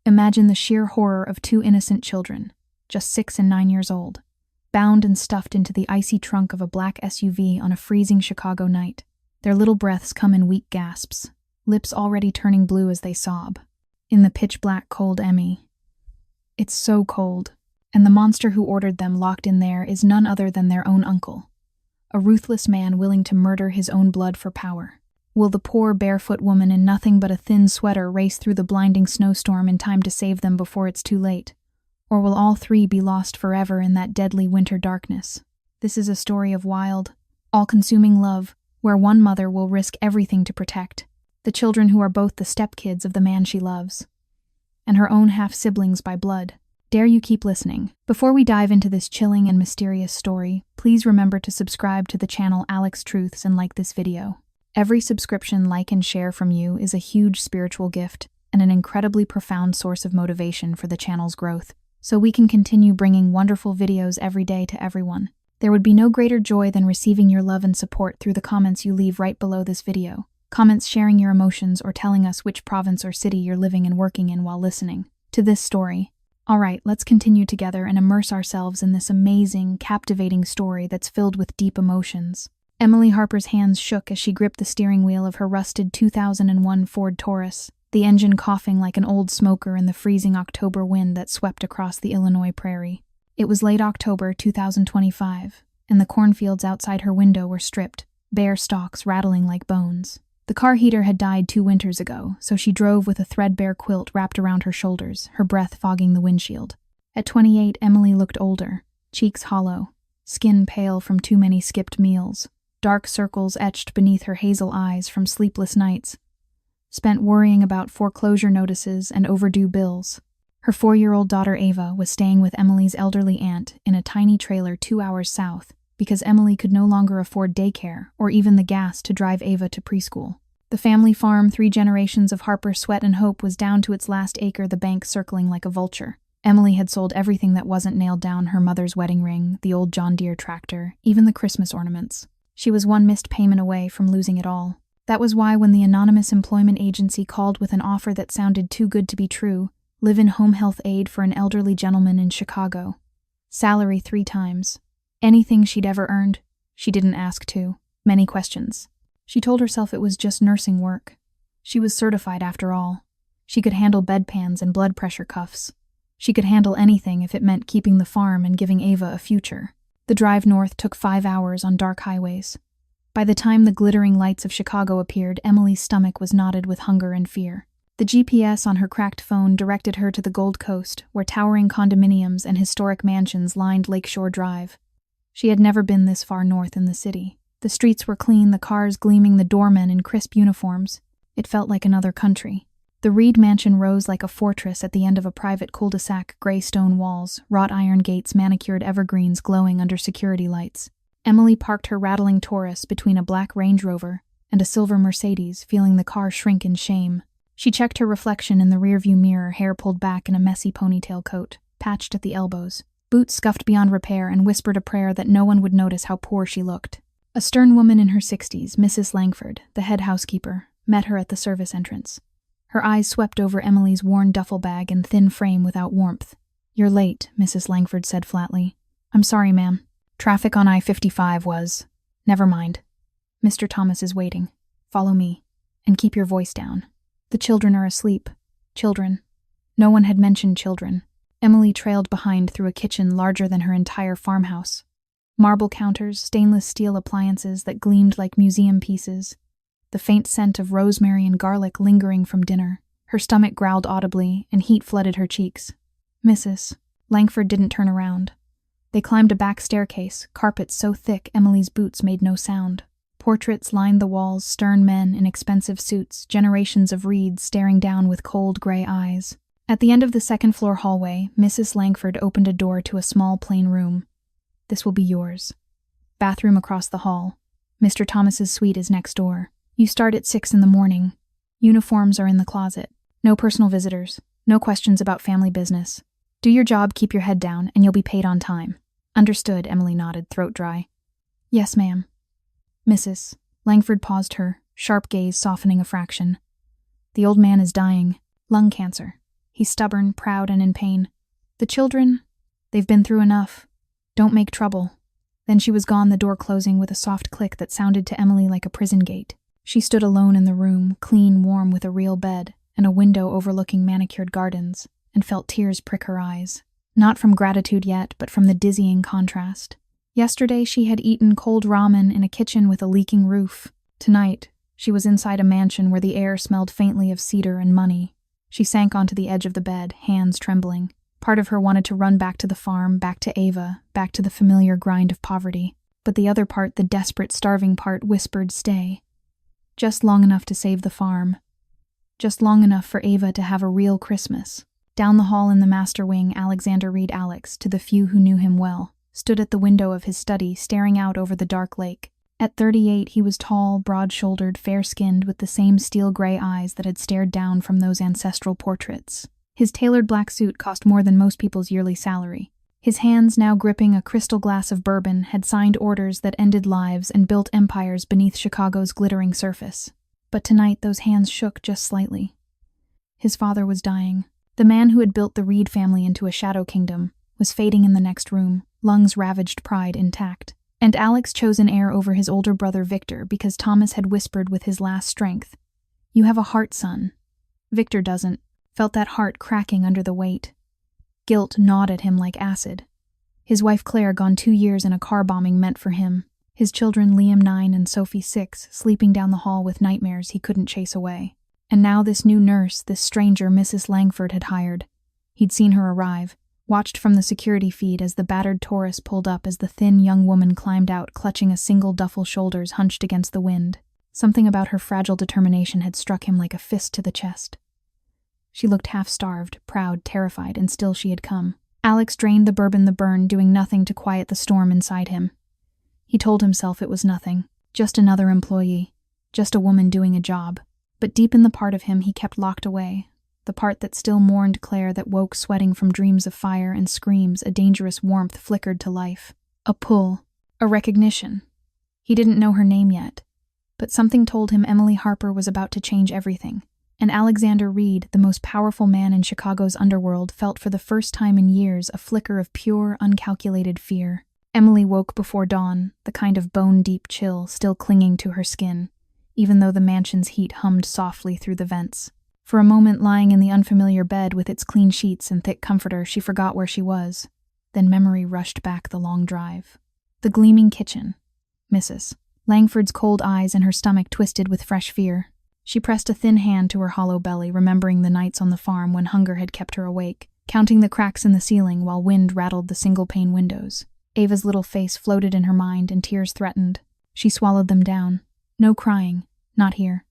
Imagine the sheer horror of two innocent children, just 6 and 9 years old, bound and stuffed into the icy trunk of a black SUV on a freezing Chicago night. Their little breaths come in weak gasps, lips already turning blue as they sob. In the pitch-black cold Emmy. It's so cold, and the monster who ordered them locked in there is none other than their own uncle, a ruthless man willing to murder his own blood for power. Will the poor barefoot woman in nothing but a thin sweater race through the blinding snowstorm in time to save them before it's too late? Or will all three be lost forever in that deadly winter darkness? This is a story of wild, all-consuming love, where one mother will risk everything to protect the children who are both the stepkids of the man she loves, and her own half-siblings by blood. Dare you keep listening? Before we dive into this chilling and mysterious story, please remember to subscribe to the channel Alex Truths and like this video. Every subscription, like, and share from you is a huge spiritual gift and an incredibly profound source of motivation for the channel's growth, so we can continue bringing wonderful videos every day to everyone. There would be no greater joy than receiving your love and support through the comments you leave right below this video. Comments sharing your emotions or telling us which province or city you're living and working in while listening to this story. Alright, let's continue together and immerse ourselves in this amazing, captivating story that's filled with deep emotions. Emily Harper's hands shook as she gripped the steering wheel of her rusted 2001 Ford Taurus, the engine coughing like an old smoker in the freezing October wind that swept across the Illinois prairie. It was late October 2025, and the cornfields outside her window were stripped, bare stalks rattling like bones. The car heater had died 2 winters ago, so she drove with a threadbare quilt wrapped around her shoulders, her breath fogging the windshield. At 28, Emily looked older, cheeks hollow, skin pale from too many skipped meals, dark circles etched beneath her hazel eyes from sleepless nights, spent worrying about foreclosure notices and overdue bills. Her 4-year-old daughter Ava was staying with Emily's elderly aunt in a tiny trailer 2 hours south, because Emily could no longer afford daycare or even the gas to drive Ava to preschool. The family farm, 3 generations of Harper sweat and hope, was down to its last acre, the bank circling like a vulture. Emily had sold everything that wasn't nailed down: her mother's wedding ring, the old John Deere tractor, even the Christmas ornaments. She was one missed payment away from losing it all. That was why when the anonymous employment agency called with an offer that sounded too good to be true, live-in home health aid for an elderly gentleman in Chicago. Salary 3 times. Anything she'd ever earned. She didn't ask to. Many questions. She told herself it was just nursing work. She was certified after all. She could handle bedpans and blood pressure cuffs. She could handle anything if it meant keeping the farm and giving Ava a future. The drive north took 5 hours on dark highways. By the time the glittering lights of Chicago appeared, Emily's stomach was knotted with hunger and fear. The GPS on her cracked phone directed her to the Gold Coast, where towering condominiums and historic mansions lined Lakeshore Drive. She had never been this far north in the city. The streets were clean, the cars gleaming, the doormen in crisp uniforms. It felt like another country. The Reed mansion rose like a fortress at the end of a private cul-de-sac, gray stone walls, wrought iron gates, manicured evergreens glowing under security lights. Emily parked her rattling Taurus between a black Range Rover and a silver Mercedes, feeling the car shrink in shame. She checked her reflection in the rearview mirror, hair pulled back in a messy ponytail coat, patched at the elbows, boots scuffed beyond repair, and whispered a prayer that no one would notice how poor she looked. A stern woman in her 60s, Mrs. Langford, the head housekeeper, met her at the service entrance. Her eyes swept over Emily's worn duffel bag and thin frame without warmth. "You're late," Mrs. Langford said flatly. "I'm sorry, ma'am. Traffic on I-55 was... Never mind. Mr. Thomas is waiting. Follow me. And keep your voice down. The children are asleep." Children. No one had mentioned children. Emily trailed behind through a kitchen larger than her entire farmhouse. Marble counters, stainless steel appliances that gleamed like museum pieces. The faint scent of rosemary and garlic lingering from dinner. Her stomach growled audibly, and heat flooded her cheeks. "Mrs." Langford didn't turn around. They climbed a back staircase, carpets so thick Emily's boots made no sound. Portraits lined the walls, stern men in expensive suits, generations of Reeds staring down with cold gray eyes. At the end of the second-floor hallway, Mrs. Langford opened a door to a small, plain room. "This will be yours. Bathroom across the hall. Mr. Thomas's suite is next door. You start at 6 in the morning. Uniforms are in the closet. No personal visitors. No questions about family business. Do your job, keep your head down, and you'll be paid on time." "Understood," Emily nodded, throat dry. "Yes, ma'am." "Mrs." Langford paused her, sharp gaze softening a fraction. "The old man is dying. Lung cancer. He's stubborn, proud, and in pain. The children, they've been through enough. Don't make trouble. Then she was gone, the door closing with a soft click that sounded to Emily like a prison gate. She stood alone in the room, clean, warm, with a real bed and a window overlooking manicured gardens, and felt tears prick her eyes. Not from gratitude yet, but from the dizzying contrast. Yesterday she had eaten cold ramen in a kitchen with a leaking roof. Tonight, she was inside a mansion where the air smelled faintly of cedar and money. She sank onto the edge of the bed, hands trembling. Part of her wanted to run back to the farm, back to Ava, back to the familiar grind of poverty. But the other part, the desperate, starving part, whispered, stay. Just long enough to save the farm. Just long enough for Ava to have a real Christmas. Down the hall in the master wing, Alexander Reed Alex, to the few who knew him well, stood at the window of his study, staring out over the dark lake. At 38, he was tall, broad-shouldered, fair-skinned, with the same steel-gray eyes that had stared down from those ancestral portraits. His tailored black suit cost more than most people's yearly salary. His hands, now gripping a crystal glass of bourbon, had signed orders that ended lives and built empires beneath Chicago's glittering surface. But tonight those hands shook just slightly. His father was dying. The man who had built the Reed family into a shadow kingdom was fading in the next room, lungs ravaged, pride intact. And Alex chose an heir over his older brother Victor because Thomas had whispered with his last strength, "You have a heart, son." Victor doesn't. Felt that heart cracking under the weight. Guilt gnawed at him like acid. His wife Claire, gone 2 years in a car bombing, meant for him. His children, Liam 9 and Sophie 6, sleeping down the hall with nightmares he couldn't chase away. And now this new nurse, this stranger Mrs. Langford had hired. He'd seen her arrive, watched from the security feed as the battered Taurus pulled up as the thin young woman climbed out, clutching a single duffel, shoulders hunched against the wind. Something about her fragile determination had struck him like a fist to the chest. She looked half-starved, proud, terrified, and still she had come. Alex drained the bourbon, the burn, doing nothing to quiet the storm inside him. He told himself it was nothing, just another employee, just a woman doing a job. But deep in the part of him he kept locked away, the part that still mourned Claire, that woke sweating from dreams of fire and screams, a dangerous warmth flickered to life. A pull, a recognition. He didn't know her name yet, but something told him Emily Harper was about to change everything. And Alexander Reed, the most powerful man in Chicago's underworld, felt for the first time in years a flicker of pure, uncalculated fear. Emily woke before dawn, the kind of bone-deep chill still clinging to her skin, even though the mansion's heat hummed softly through the vents. For a moment, lying in the unfamiliar bed with its clean sheets and thick comforter, she forgot where she was. Then memory rushed back the long drive. The gleaming kitchen. Mrs. Langford's cold eyes and her stomach twisted with fresh fear. She pressed a thin hand to her hollow belly, remembering the nights on the farm when hunger had kept her awake, counting the cracks in the ceiling while wind rattled the single-pane windows. Ava's little face floated in her mind and tears threatened. She swallowed them down. No crying. Not here.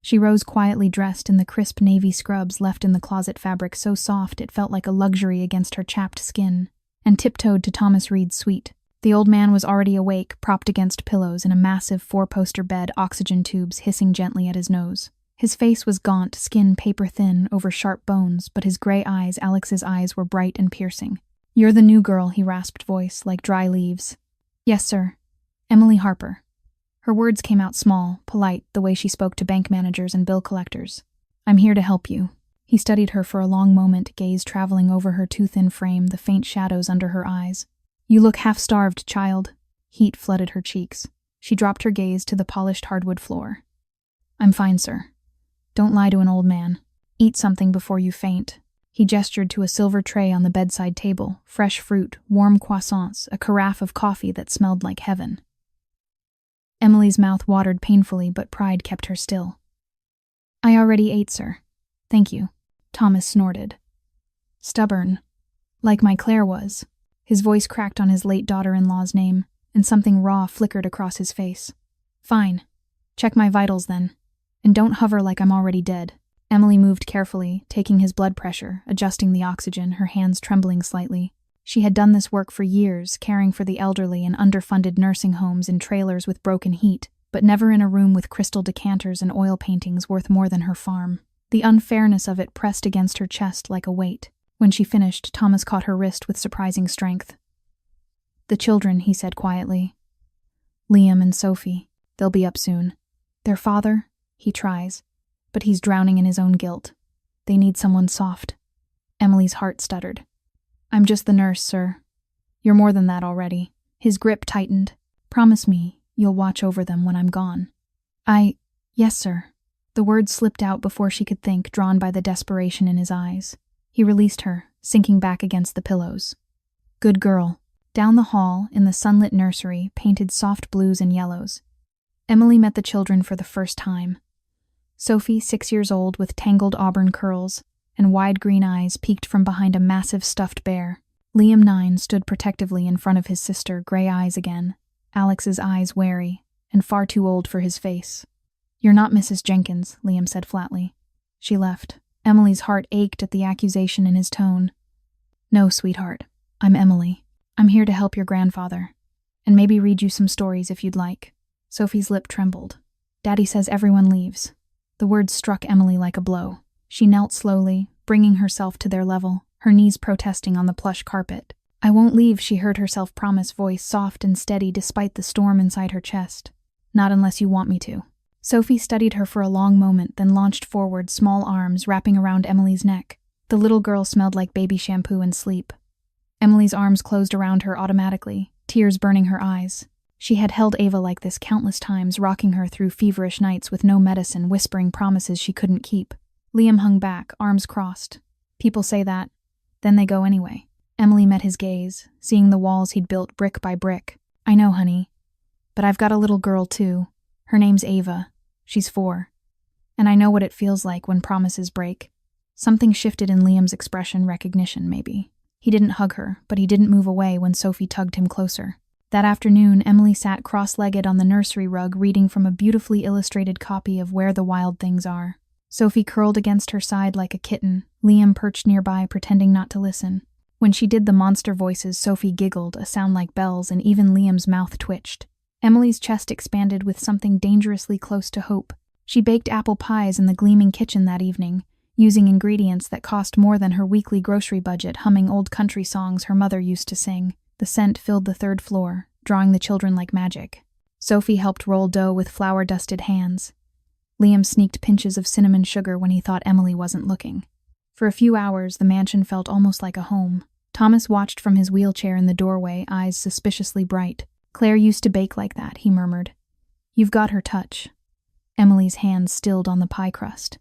She rose quietly, dressed in the crisp navy scrubs left in the closet fabric so soft it felt like a luxury against her chapped skin, and tiptoed to Thomas Reed's suite. The old man was already awake, propped against pillows in a massive 4-poster bed, oxygen tubes hissing gently at his nose. His face was gaunt, skin paper-thin over sharp bones, but his gray eyes, Alex's eyes, were bright and piercing. "You're the new girl," he rasped, voice like dry leaves. "Yes, sir. Emily Harper." Her words came out small, polite, the way she spoke to bank managers and bill collectors. "I'm here to help you." He studied her for a long moment, gaze traveling over her too-thin frame, the faint shadows under her eyes. "You look half-starved, child." Heat flooded her cheeks. She dropped her gaze to the polished hardwood floor. "I'm fine, sir. Don't lie to an old man. Eat something before you faint." He gestured to a silver tray on the bedside table, fresh fruit, warm croissants, a carafe of coffee that smelled like heaven. Emily's mouth watered painfully, but pride kept her still. "I already ate, sir. Thank you." Thomas snorted. "Stubborn. Like my Claire was." His voice cracked on his late daughter-in-law's name, and something raw flickered across his face. "Fine. Check my vitals, then. And don't hover like I'm already dead." Emily moved carefully, taking his blood pressure, adjusting the oxygen, her hands trembling slightly. She had done this work for years, caring for the elderly in underfunded nursing homes in trailers with broken heat, but never in a room with crystal decanters and oil paintings worth more than her farm. The unfairness of it pressed against her chest like a weight. When she finished, Thomas caught her wrist with surprising strength. "The children," he said quietly. "Liam and Sophie. They'll be up soon. Their father, he tries, but he's drowning in his own guilt. They need someone soft. Emily's heart stuttered. I'm just the nurse, sir. You're more than that already. His grip tightened. Promise me you'll watch over them when I'm gone. Yes, sir. The words slipped out before she could think, drawn by the desperation in his eyes. He released her, sinking back against the pillows. Good girl. Down the hall, in the sunlit nursery, painted soft blues and yellows, Emily met the children for the first time. Sophie, 6 years old, with tangled auburn curls and wide green eyes, peeked from behind a massive stuffed bear. Liam, 9, stood protectively in front of his sister, gray eyes again, Alex's eyes wary, and far too old for his face. You're not Mrs. Jenkins, Liam said flatly. She left. Emily's heart ached at the accusation in his tone. No, sweetheart. I'm Emily. I'm here to help your grandfather, and maybe read you some stories if you'd like. Sophie's lip trembled. Daddy says everyone leaves. The words struck Emily like a blow. She knelt slowly, bringing herself to their level, her knees protesting on the plush carpet. I won't leave, she heard herself promise, voice soft and steady despite the storm inside her chest. Not unless you want me to. Sophie studied her for a long moment, then launched forward, small arms wrapping around Emily's neck. The little girl smelled like baby shampoo and sleep. Emily's arms closed around her automatically, tears burning her eyes. She had held Ava like this countless times, rocking her through feverish nights with no medicine, whispering promises she couldn't keep. Liam hung back, arms crossed. People say that, then they go anyway. Emily met his gaze, seeing the walls he'd built brick by brick. I know, honey. But I've got a little girl, too. Her name's Ava. She's 4. And I know what it feels like when promises break. Something shifted in Liam's expression, recognition, maybe. He didn't hug her, but he didn't move away when Sophie tugged him closer. That afternoon, Emily sat cross-legged on the nursery rug, reading from a beautifully illustrated copy of Where the Wild Things Are. Sophie curled against her side like a kitten, Liam perched nearby, pretending not to listen. When she did the monster voices, Sophie giggled, a sound like bells, and even Liam's mouth twitched. Emily's chest expanded with something dangerously close to hope. She baked apple pies in the gleaming kitchen that evening, using ingredients that cost more than her weekly grocery budget, humming old country songs her mother used to sing. The scent filled the 3rd floor, drawing the children like magic. Sophie helped roll dough with flour-dusted hands. Liam sneaked pinches of cinnamon sugar when he thought Emily wasn't looking. For a few hours, the mansion felt almost like a home. Thomas watched from his wheelchair in the doorway, eyes suspiciously bright. Claire used to bake like that, he murmured. You've got her touch. Emily's hands stilled on the pie crust.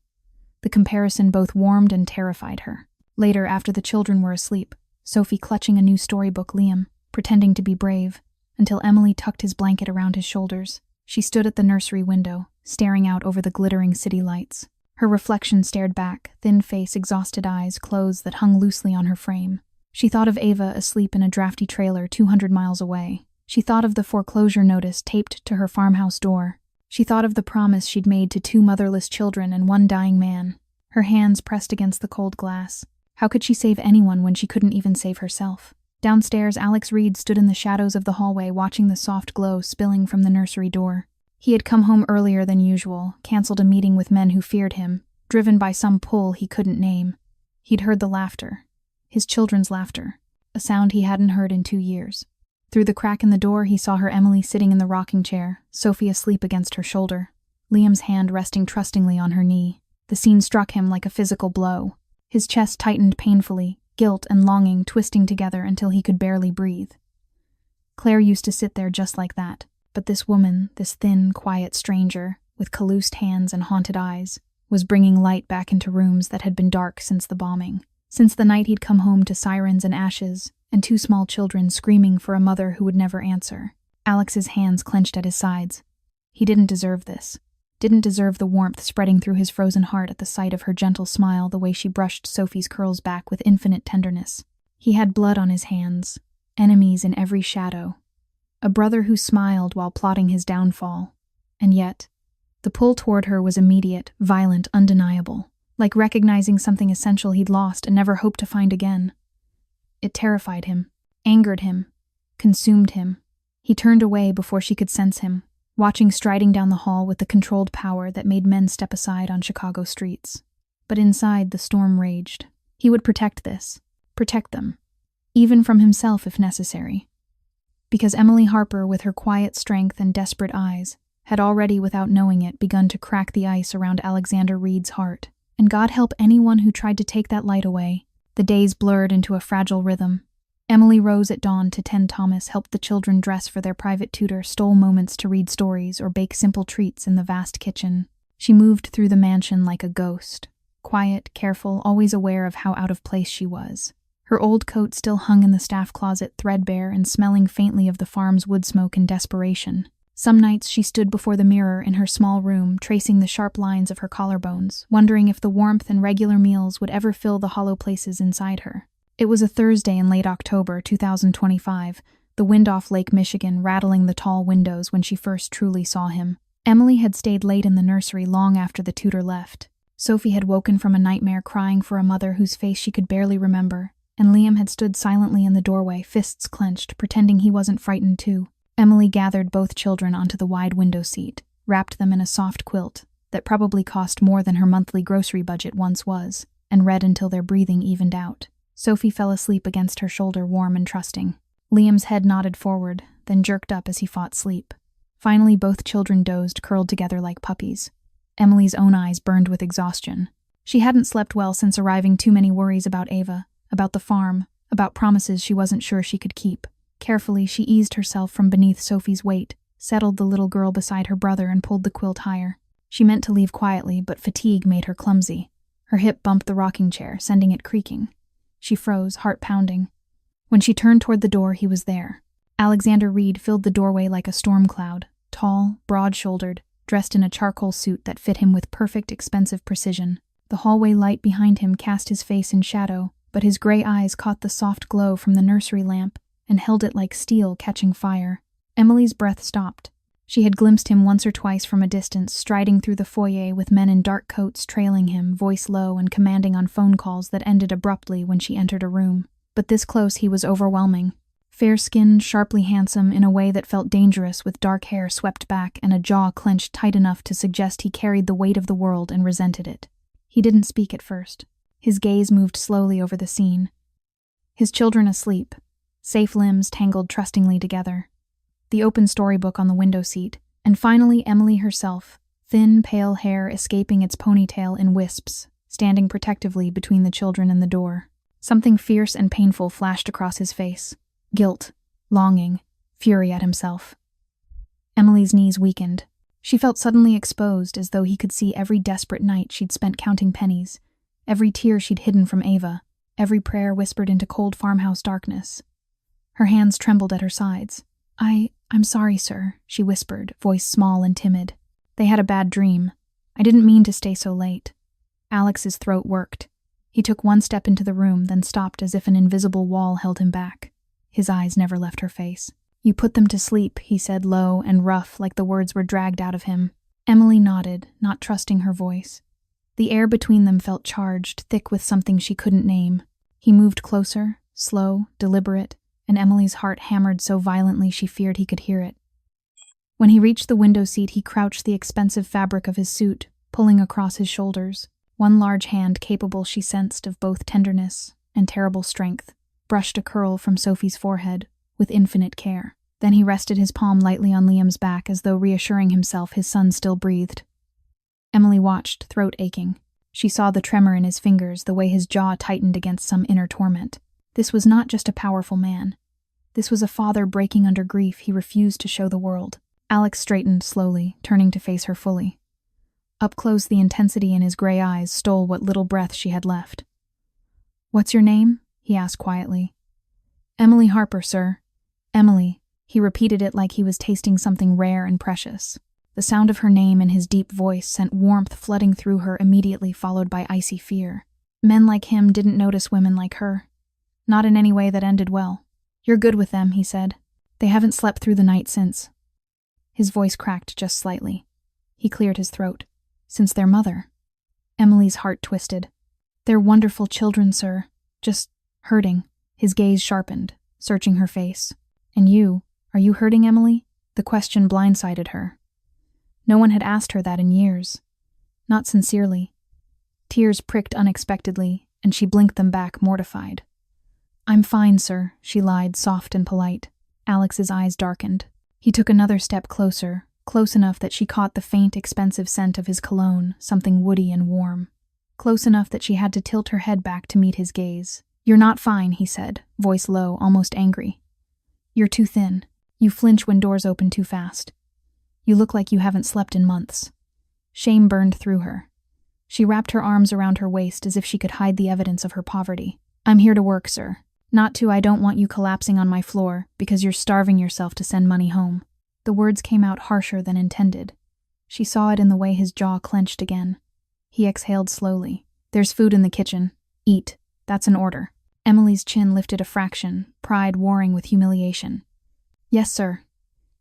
The comparison both warmed and terrified her. Later, after the children were asleep, Sophie clutching a new storybook, Liam, pretending to be brave, until Emily tucked his blanket around his shoulders. She stood at the nursery window, staring out over the glittering city lights. Her reflection stared back, thin face, exhausted eyes, clothes that hung loosely on her frame. She thought of Ava asleep in a drafty trailer 200 miles away. She thought of the foreclosure notice taped to her farmhouse door. She thought of the promise she'd made to 2 motherless children and 1 dying man. Her hands pressed against the cold glass. How could she save anyone when she couldn't even save herself? Downstairs, Alex Reed stood in the shadows of the hallway, watching the soft glow spilling from the nursery door. He had come home earlier than usual, canceled a meeting with men who feared him, driven by some pull he couldn't name. He'd heard the laughter. His children's laughter. A sound he hadn't heard in 2 years. Through the crack in the door, he saw her Emily sitting in the rocking chair, Sophie asleep against her shoulder, Liam's hand resting trustingly on her knee. The scene struck him like a physical blow. His chest tightened painfully, guilt and longing twisting together until he could barely breathe. Claire used to sit there just like that, but this woman, this thin, quiet stranger, with calloused hands and haunted eyes, was bringing light back into rooms that had been dark since the bombing. Since the night he'd come home to sirens and ashes, and 2 small children screaming for a mother who would never answer. Alex's hands clenched at his sides. He didn't deserve this. Didn't deserve the warmth spreading through his frozen heart at the sight of her gentle smile, the way she brushed Sophie's curls back with infinite tenderness. He had blood on his hands, enemies in every shadow, a brother who smiled while plotting his downfall. And yet, the pull toward her was immediate, violent, undeniable, like recognizing something essential he'd lost and never hoped to find again. It terrified him, angered him, consumed him. He turned away before she could sense him, watching striding down the hall with the controlled power that made men step aside on Chicago streets. But inside, the storm raged. He would protect this, protect them, even from himself if necessary. Because Emily Harper, with her quiet strength and desperate eyes, had already, without knowing it, begun to crack the ice around Alexander Reed's heart. And God help anyone who tried to take that light away. The days blurred into a fragile rhythm. Emily rose at dawn to tend Thomas, helped the children dress for their private tutor, stole moments to read stories or bake simple treats in the vast kitchen. She moved through the mansion like a ghost, quiet, careful, always aware of how out of place she was. Her old coat still hung in the staff closet, threadbare and smelling faintly of the farm's wood smoke in desperation. Some nights she stood before the mirror in her small room, tracing the sharp lines of her collarbones, wondering if the warmth and regular meals would ever fill the hollow places inside her. It was a Thursday in late October 2025, the wind off Lake Michigan rattling the tall windows when she first truly saw him. Emily had stayed late in the nursery long after the tutor left. Sophie had woken from a nightmare crying for a mother whose face she could barely remember, and Liam had stood silently in the doorway, fists clenched, pretending he wasn't frightened too. Emily gathered both children onto the wide window seat, wrapped them in a soft quilt that probably cost more than her monthly grocery budget once was, and read until their breathing evened out. Sophie fell asleep against her shoulder, warm and trusting. Liam's head nodded forward, then jerked up as he fought sleep. Finally, both children dozed, curled together like puppies. Emily's own eyes burned with exhaustion. She hadn't slept well since arriving, too many worries about Ava, about the farm, about promises she wasn't sure she could keep. Carefully, she eased herself from beneath Sophie's weight, settled the little girl beside her brother, and pulled the quilt higher. She meant to leave quietly, but fatigue made her clumsy. Her hip bumped the rocking chair, sending it creaking. She froze, heart pounding. When she turned toward the door, he was there. Alexander Reed filled the doorway like a storm cloud, tall, broad-shouldered, dressed in a charcoal suit that fit him with perfect, expensive precision. The hallway light behind him cast his face in shadow, but his gray eyes caught the soft glow from the nursery lamp and held it like steel catching fire. Emily's breath stopped. She had glimpsed him once or twice from a distance, striding through the foyer with men in dark coats trailing him, voice low and commanding on phone calls that ended abruptly when she entered a room. But this close he was overwhelming. Fair-skinned, sharply handsome in a way that felt dangerous, with dark hair swept back and a jaw clenched tight enough to suggest he carried the weight of the world and resented it. He didn't speak at first. His gaze moved slowly over the scene. His children asleep, safe limbs tangled trustingly together. The open storybook on the window seat, and finally Emily herself, thin, pale hair escaping its ponytail in wisps, standing protectively between the children and the door. Something fierce and painful flashed across his face. Guilt, longing, fury at himself. Emily's knees weakened. She felt suddenly exposed, as though he could see every desperate night she'd spent counting pennies, every tear she'd hidden from Ava, every prayer whispered into cold farmhouse darkness. Her hands trembled at her sides. I'm sorry, sir, she whispered, voice small and timid. They had a bad dream. I didn't mean to stay so late. Alex's throat worked. He took one step into the room, then stopped as if an invisible wall held him back. His eyes never left her face. You put them to sleep, he said, low and rough, like the words were dragged out of him. Emily nodded, not trusting her voice. The air between them felt charged, thick with something she couldn't name. He moved closer, slow, deliberate, and Emily's heart hammered so violently she feared he could hear it. When he reached the window seat, he crouched the expensive fabric of his suit, pulling across his shoulders. One large hand, capable, she sensed, of both tenderness and terrible strength, brushed a curl from Sophie's forehead with infinite care. Then he rested his palm lightly on Liam's back, as though reassuring himself his son still breathed. Emily watched, throat aching. She saw the tremor in his fingers, the way his jaw tightened against some inner torment. This was not just a powerful man. This was a father breaking under grief he refused to show the world. Alex straightened slowly, turning to face her fully. Up close, the intensity in his gray eyes stole what little breath she had left. "What's your name?" he asked quietly. "Emily Harper, sir." "Emily." He repeated it like he was tasting something rare and precious. The sound of her name in his deep voice sent warmth flooding through her, immediately followed by icy fear. Men like him didn't notice women like her. Not in any way that ended well. "You're good with them," he said. "They haven't slept through the night since." His voice cracked just slightly. He cleared his throat. "Since their mother." Emily's heart twisted. "They're wonderful children, sir. Just hurting." His gaze sharpened, searching her face. "And you? Are you hurting, Emily?" The question blindsided her. No one had asked her that in years. Not sincerely. Tears pricked unexpectedly, and she blinked them back, mortified. "I'm fine, sir," she lied, soft and polite. Alex's eyes darkened. He took another step closer, close enough that she caught the faint, expensive scent of his cologne, something woody and warm. close enough that she had to tilt her head back to meet his gaze. "You're not fine," he said, voice low, almost angry. "You're too thin. You flinch when doors open too fast. You look like you haven't slept in months." Shame burned through her. She wrapped her arms around her waist as if she could hide the evidence of her poverty. "I'm here to work, sir. Not to I don't want you collapsing on my floor because you're starving yourself to send money home." The words came out harsher than intended. She saw it in the way his jaw clenched again. He exhaled slowly. "There's food in the kitchen. Eat. That's an order." Emily's chin lifted a fraction, pride warring with humiliation. "Yes, sir."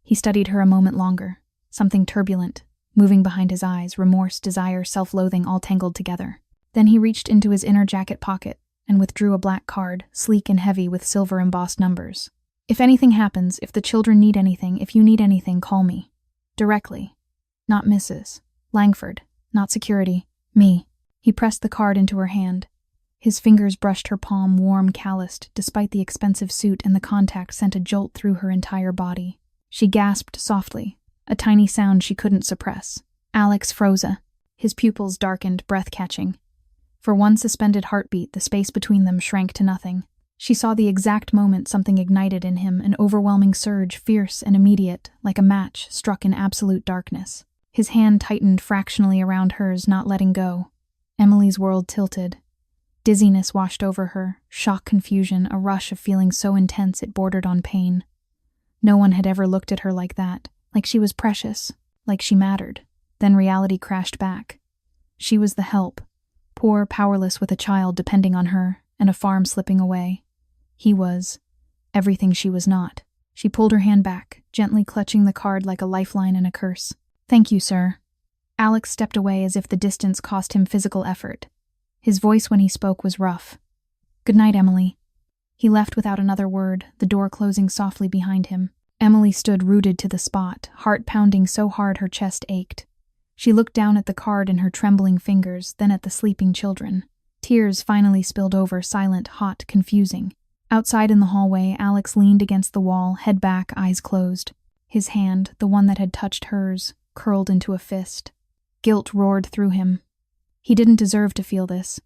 He studied her a moment longer. Something turbulent, moving behind his eyes, remorse, desire, self-loathing all tangled together. Then he reached into his inner jacket pocket and withdrew a black card, sleek and heavy with silver-embossed numbers. "If anything happens, if the children need anything, if you need anything, call me. Directly. Not Mrs. Langford. Not security. Me." He pressed the card into her hand. His fingers brushed her palm, warm, calloused, despite the expensive suit, and the contact sent a jolt through her entire body. She gasped softly, a tiny sound she couldn't suppress. Alex froze. His pupils darkened, breath-catching. For one suspended heartbeat, the space between them shrank to nothing. She saw the exact moment something ignited in him, an overwhelming surge, fierce and immediate, like a match struck in absolute darkness. His hand tightened fractionally around hers, not letting go. Emily's world tilted. Dizziness washed over her, shock, confusion, a rush of feeling so intense it bordered on pain. No one had ever looked at her like that, like she was precious, like she mattered. Then reality crashed back. She was the help, poor, powerless with a child depending on her, and a farm slipping away. He was everything she was not. She pulled her hand back, gently clutching the card like a lifeline and a curse. "Thank you, sir." Alex stepped away as if the distance cost him physical effort. His voice when he spoke was rough. "Good night, Emily." He left without another word, the door closing softly behind him. Emily stood rooted to the spot, heart pounding so hard her chest ached. She looked down at the card in her trembling fingers, then at the sleeping children. Tears finally spilled over, silent, hot, confusing. Outside in the hallway, Alex leaned against the wall, head back, eyes closed. His hand, the one that had touched hers, curled into a fist. Guilt roared through him. He didn't deserve to feel this.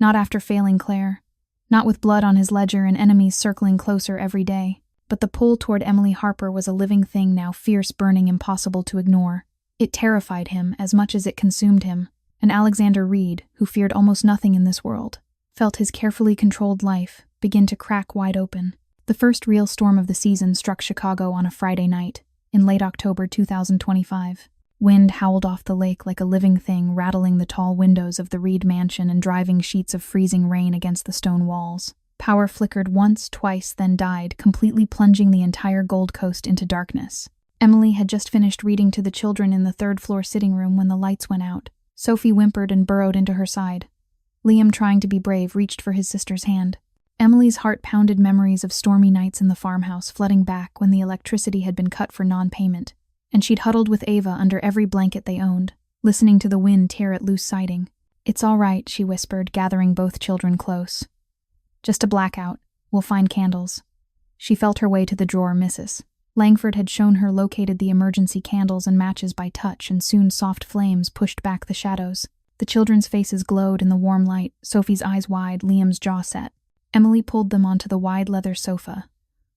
Not after failing Claire. Not with blood on his ledger and enemies circling closer every day. But the pull toward Emily Harper was a living thing now, fierce, burning, impossible to ignore. It terrified him as much as it consumed him. And Alexander Reed, who feared almost nothing in this world, felt his carefully controlled life begin to crack wide open. The first real storm of the season struck Chicago on a Friday night, in late October 2025. Wind howled off the lake like a living thing, rattling the tall windows of the Reed mansion and driving sheets of freezing rain against the stone walls. Power flickered once, twice, then died, completely plunging the entire Gold Coast into darkness. Emily had just finished reading to the children in the third-floor sitting room when the lights went out. Sophie whimpered and burrowed into her side. Liam, trying to be brave, reached for his sister's hand. Emily's heart pounded memories of stormy nights in the farmhouse, flooding back when the electricity had been cut for non-payment. And she'd huddled with Ava under every blanket they owned, listening to the wind tear at loose siding. "It's all right," she whispered, gathering both children close. "Just a blackout. We'll find candles." She felt her way to the drawer Mrs. Langford had shown her located the emergency candles and matches by touch, and soon soft flames pushed back the shadows. The children's faces glowed in the warm light, Sophie's eyes wide, Liam's jaw set. Emily pulled them onto the wide leather sofa,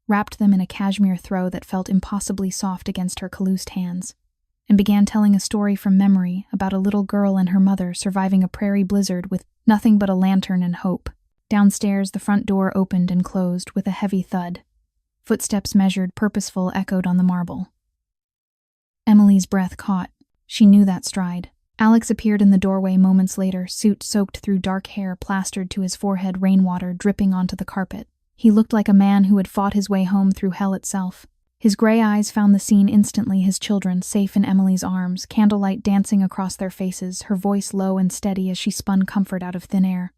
wrapped them in a cashmere throw that felt impossibly soft against her calloused hands, and began telling a story from memory about a little girl and her mother surviving a prairie blizzard with nothing but a lantern and hope. Downstairs, the front door opened and closed with a heavy thud. Footsteps measured, purposeful, echoed on the marble. Emily's breath caught. She knew that stride. Alex appeared in the doorway moments later, suit soaked through dark hair plastered to his forehead, rainwater dripping onto the carpet. He looked like a man who had fought his way home through hell itself. His gray eyes found the scene instantly, his children safe in Emily's arms, candlelight dancing across their faces, her voice low and steady as she spun comfort out of thin air.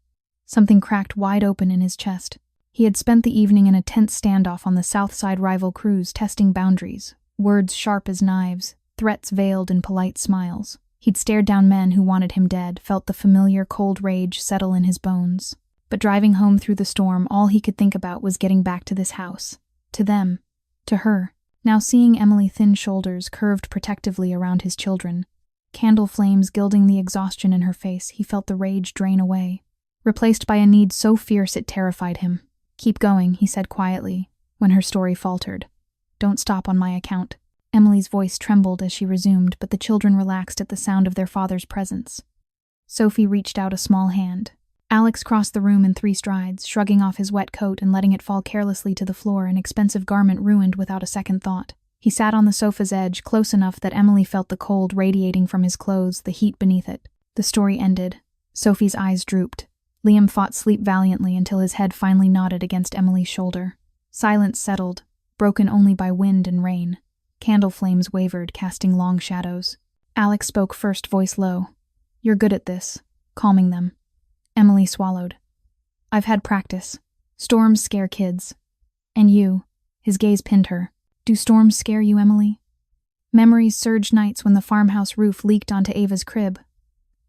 Something cracked wide open in his chest. He had spent the evening in a tense standoff on the South Side rival cruise, testing boundaries, words sharp as knives, threats veiled in polite smiles. He'd stared down men who wanted him dead, felt the familiar cold rage settle in his bones. But driving home through the storm, all he could think about was getting back to this house. To them. To her. Now seeing Emily's thin shoulders curved protectively around his children, Candle flames gilding the exhaustion in her face, he felt the rage drain away, replaced by a need so fierce it terrified him. "Keep going," he said quietly, when her story faltered. "Don't stop on my account." Emily's voice trembled as she resumed, but the children relaxed at the sound of their father's presence. Sophie reached out a small hand. Alex crossed the room in 3 strides, shrugging off his wet coat and letting it fall carelessly to the floor, an expensive garment ruined without a second thought. He sat on the sofa's edge, close enough that Emily felt the cold radiating from his clothes, the heat beneath it. The story ended. Sophie's eyes drooped. Liam fought sleep valiantly until his head finally nodded against Emily's shoulder. Silence settled, broken only by wind and rain. Candle flames wavered, casting long shadows. Alex spoke first, voice low. "You're good at this," calming them. Emily swallowed. "I've had practice. Storms scare kids. And you," his gaze pinned her. "Do storms scare you, Emily?" Memories surged nights when the farmhouse roof leaked onto Ava's crib,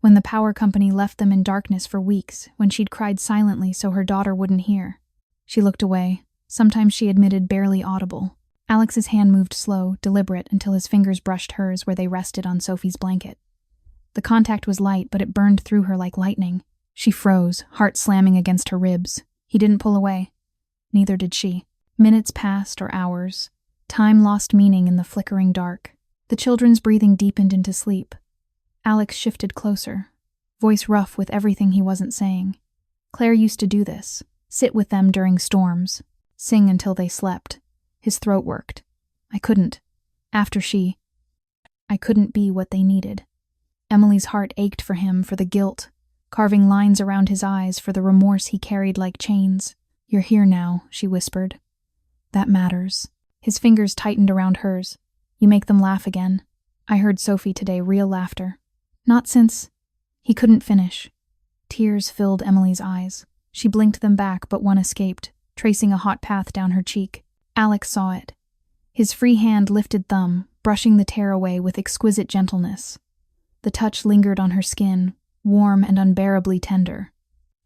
when the power company left them in darkness for weeks, when she'd cried silently so her daughter wouldn't hear. She looked away. Sometimes she admitted barely audible. Alex's hand moved slow, deliberate, until his fingers brushed hers where they rested on Sophie's blanket. The contact was light, but it burned through her like lightning. She froze, heart slamming against her ribs. He didn't pull away. Neither did she. Minutes passed, or hours. Time lost meaning in the flickering dark. The children's breathing deepened into sleep. Alex shifted closer, voice rough with everything he wasn't saying. Claire used to do this, sit with them during storms, sing until they slept. His throat worked. I couldn't. I couldn't be what they needed. Emily's heart ached for him, for the guilt, carving lines around his eyes, for the remorse he carried like chains. "You're here now," she whispered. "That matters." His fingers tightened around hers. "You make them laugh again. I heard Sophie today, real laughter. Not since—" He couldn't finish. Tears filled Emily's eyes. She blinked them back, but one escaped, tracing a hot path down her cheek. Alex saw it. His free hand lifted thumb, brushing the tear away with exquisite gentleness. The touch lingered on her skin, warm and unbearably tender.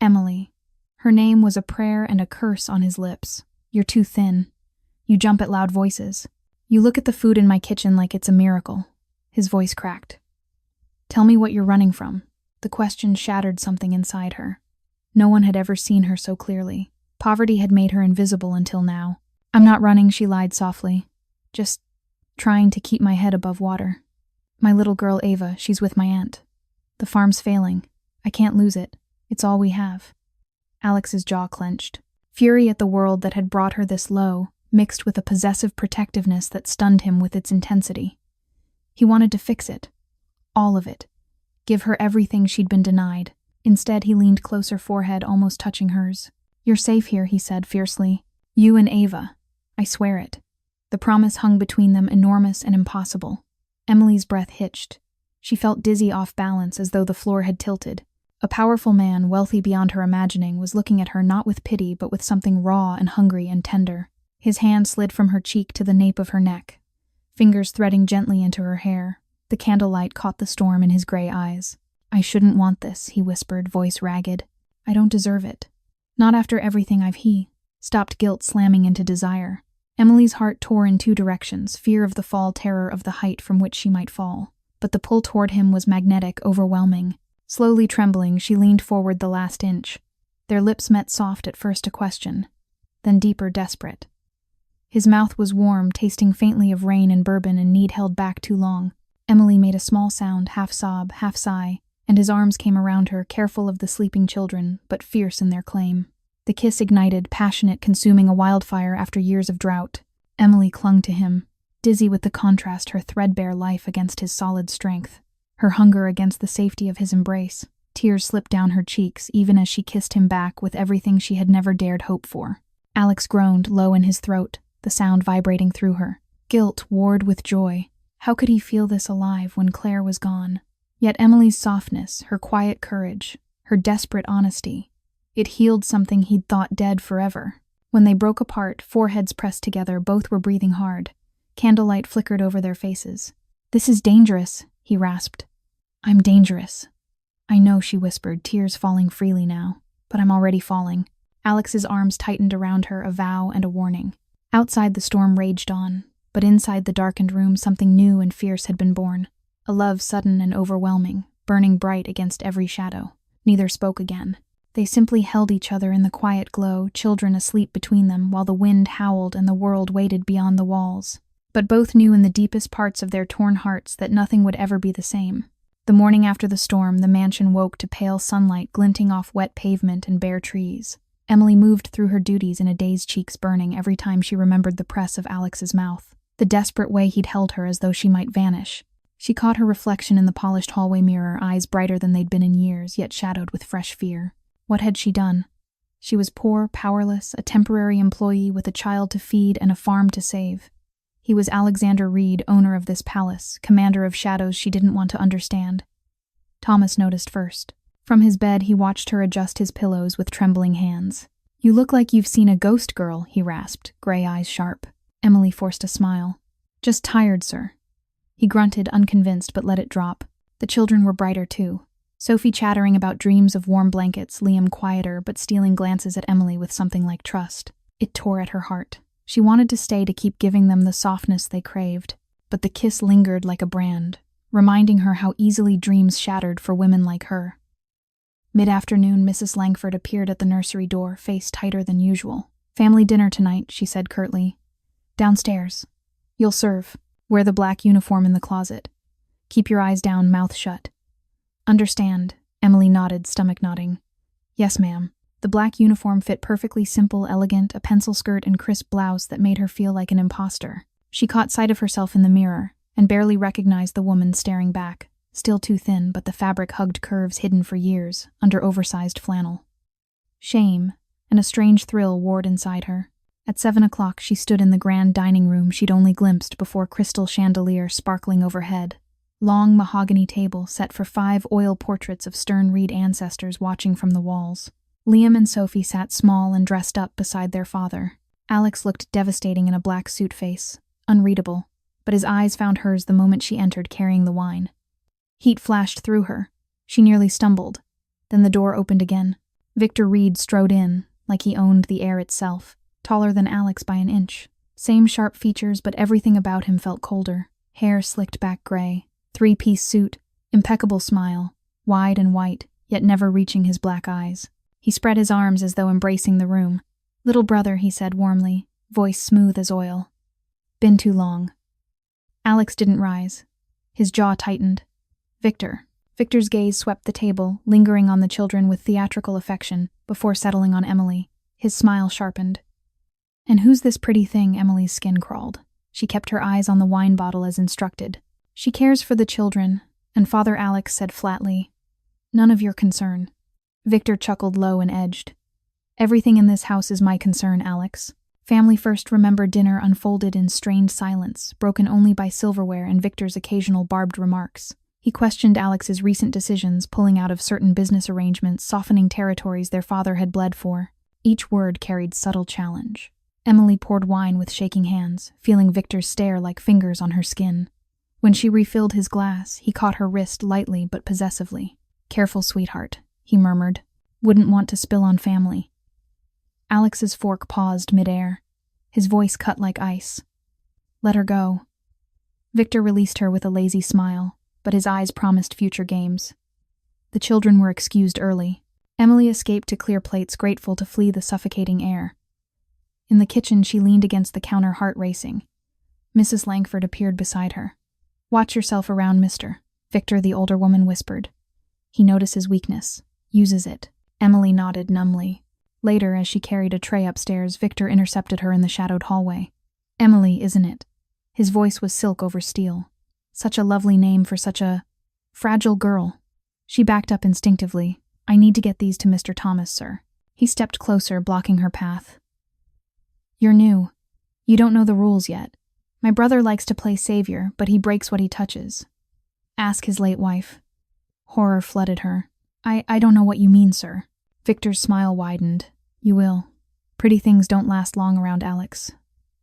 Emily. Her name was a prayer and a curse on his lips. "You're too thin. You jump at loud voices. You look at the food in my kitchen like it's a miracle." His voice cracked. "Tell me what you're running from." The question shattered something inside her. No one had ever seen her so clearly. Poverty had made her invisible until now. "I'm not running," she lied softly. "Just trying to keep my head above water. My little girl Ava, she's with my aunt. The farm's failing. I can't lose it. It's all we have." Alex's jaw clenched. Fury at the world that had brought her this low, mixed with a possessive protectiveness that stunned him with its intensity. He wanted to fix it. All of it. Give her everything she'd been denied. Instead, he leaned closer, forehead almost touching hers. "You're safe here," he said fiercely. "You and Ava. I swear it." The promise hung between them, enormous and impossible. Emily's breath hitched. She felt dizzy, off balance, as though the floor had tilted. A powerful man, wealthy beyond her imagining, was looking at her not with pity but with something raw and hungry and tender. His hand slid from her cheek to the nape of her neck, fingers threading gently into her hair. The candlelight caught the storm in his gray eyes. "I shouldn't want this," he whispered, voice ragged. "I don't deserve it. Not after everything I've stopped guilt slamming into desire." Emily's heart tore in 2 directions, fear of the fall, terror of the height from which she might fall. But the pull toward him was magnetic, overwhelming. Slowly trembling, she leaned forward the last inch. Their lips met, soft at first, a question, then deeper, desperate. His mouth was warm, tasting faintly of rain and bourbon, and need held back too long. Emily made a small sound, half sob, half sigh, and his arms came around her, careful of the sleeping children, but fierce in their claim. The kiss ignited, passionate, consuming a wildfire after years of drought. Emily clung to him, dizzy with the contrast, her threadbare life against his solid strength, her hunger against the safety of his embrace. Tears slipped down her cheeks, even as she kissed him back with everything she had never dared hope for. Alex groaned, low in his throat, the sound vibrating through her. Guilt warred with joy. How could he feel this alive when Claire was gone? Yet Emily's softness, her quiet courage, her desperate honesty, it healed something he'd thought dead forever. When they broke apart, foreheads pressed together, both were breathing hard. Candlelight flickered over their faces. "This is dangerous," he rasped. "I'm dangerous." "I know," she whispered, tears falling freely now. "But I'm already falling." Alex's arms tightened around her, a vow and a warning. Outside, the storm raged on, but inside the darkened room something new and fierce had been born. a love sudden and overwhelming, burning bright against every shadow. Neither spoke again. They simply held each other in the quiet glow, children asleep between them, while the wind howled and the world waited beyond the walls. But both knew in the deepest parts of their torn hearts that nothing would ever be the same. The morning after the storm, the mansion woke to pale sunlight glinting off wet pavement and bare trees. Emily moved through her duties in a daze, cheeks burning every time she remembered the press of Alex's mouth, the desperate way he'd held her as though she might vanish. She caught her reflection in the polished hallway mirror, eyes brighter than they'd been in years, yet shadowed with fresh fear. What had she done? She was poor, powerless, a temporary employee with a child to feed and a farm to save. He was Alexander Reed, owner of this palace, commander of shadows she didn't want to understand. Thomas noticed first. From his bed, he watched her adjust his pillows with trembling hands. "You look like you've seen a ghost, girl," he rasped, gray eyes sharp. Emily forced a smile. "Just tired, sir." He grunted, unconvinced, but let it drop. The children were brighter, too. Sophie chattering about dreams of warm blankets, Liam quieter, but stealing glances at Emily with something like trust. It tore at her heart. She wanted to stay to keep giving them the softness they craved, but the kiss lingered like a brand, reminding her how easily dreams shattered for women like her. Mid-afternoon, Mrs. Langford appeared at the nursery door, face tighter than usual. "Family dinner tonight," she said curtly. "Downstairs. You'll serve. Wear the black uniform in the closet. Keep your eyes down, mouth shut." "Understand," Emily nodded, stomach nodding. "Yes, ma'am." The black uniform fit perfectly, simple, elegant, a pencil skirt and crisp blouse that made her feel like an imposter. She caught sight of herself in the mirror and barely recognized the woman staring back, still too thin, but the fabric hugged curves hidden for years under oversized flannel. Shame and a strange thrill warred inside her. At 7 o'clock, she stood in the grand dining room she'd only glimpsed before, crystal chandelier sparkling overhead. Long mahogany table set for 5 oil portraits of stern Reed ancestors watching from the walls. Liam and Sophie sat small and dressed up beside their father. Alex looked devastating in a black suit face, unreadable, but his eyes found hers the moment she entered carrying the wine. Heat flashed through her. She nearly stumbled. Then the door opened again. Victor Reed strode in, like he owned the air itself, taller than Alex by an inch. Same sharp features, but everything about him felt colder. Hair slicked back gray, 3-piece suit, impeccable smile, wide and white, yet never reaching his black eyes. He spread his arms as though embracing the room. "Little brother," he said warmly, voice smooth as oil. "Been too long." Alex didn't rise. His jaw tightened. "Victor." Victor's gaze swept the table, lingering on the children with theatrical affection, before settling on Emily. His smile sharpened. "And who's this pretty thing?" Emily's skin crawled. She kept her eyes on the wine bottle as instructed. "She cares for the children," and Father Alex said flatly, "None of your concern." Victor chuckled low and edged. "Everything in this house is my concern, Alex." Family first remembered dinner unfolded in strained silence, broken only by silverware and Victor's occasional barbed remarks. He questioned Alex's recent decisions, pulling out of certain business arrangements, softening territories their father had bled for. Each word carried subtle challenge. Emily poured wine with shaking hands, feeling Victor's stare like fingers on her skin. When she refilled his glass, he caught her wrist lightly but possessively. "Careful, sweetheart," he murmured. "Wouldn't want to spill on family." Alex's fork paused midair. His voice cut like ice. "Let her go." Victor released her with a lazy smile, but his eyes promised future games. The children were excused early. Emily escaped to clear plates, grateful to flee the suffocating air. In the kitchen, she leaned against the counter, heart racing. Mrs. Langford appeared beside her. "Watch yourself around, mister," Victor, the older woman, whispered. "He notices weakness. Uses it." Emily nodded numbly. Later, as she carried a tray upstairs, Victor intercepted her in the shadowed hallway. "Emily, isn't it?" His voice was silk over steel. Such a lovely name for such a fragile girl. She backed up instinctively. "I need to get these to Mr. Thomas, sir." He stepped closer, blocking her path. "You're new. You don't know the rules yet. My brother likes to play savior, but he breaks what he touches. Ask his late wife." Horror flooded her. I don't know what you mean, sir." Victor's smile widened. "You will. Pretty things don't last long around Alex,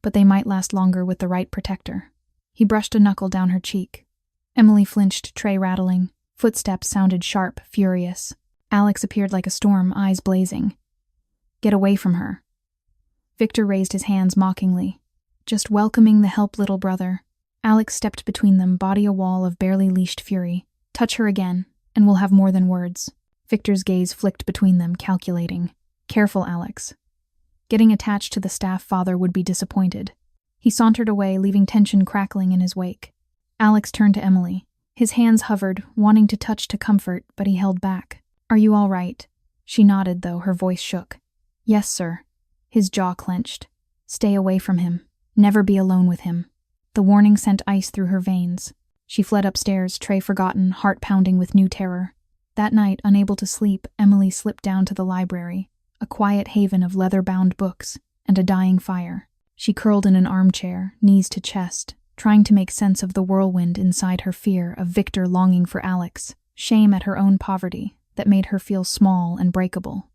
but they might last longer with the right protector." He brushed a knuckle down her cheek. Emily flinched, tray rattling. Footsteps sounded sharp, furious. Alex appeared like a storm, eyes blazing. "Get away from her." Victor raised his hands mockingly. "Just welcoming the help, little brother." Alex stepped between them, body a wall of barely leashed fury. Touch her again, and we'll have more than words. Victor's gaze flicked between them, calculating. Careful, Alex. Getting attached to the staff father would be disappointed. He sauntered away, leaving tension crackling in his wake. Alex turned to Emily. His hands hovered, wanting to touch to comfort, but he held back. Are you all right? She nodded, though her voice shook. Yes, sir. His jaw clenched. Stay away from him. Never be alone with him. The warning sent ice through her veins. She fled upstairs, tray forgotten, heart pounding with new terror. That night, unable to sleep, Emily slipped down to the library, a quiet haven of leather-bound books and a dying fire. She curled in an armchair, knees to chest, trying to make sense of the whirlwind inside her, fear of Victor longing for Alex, shame at her own poverty that made her feel small and breakable.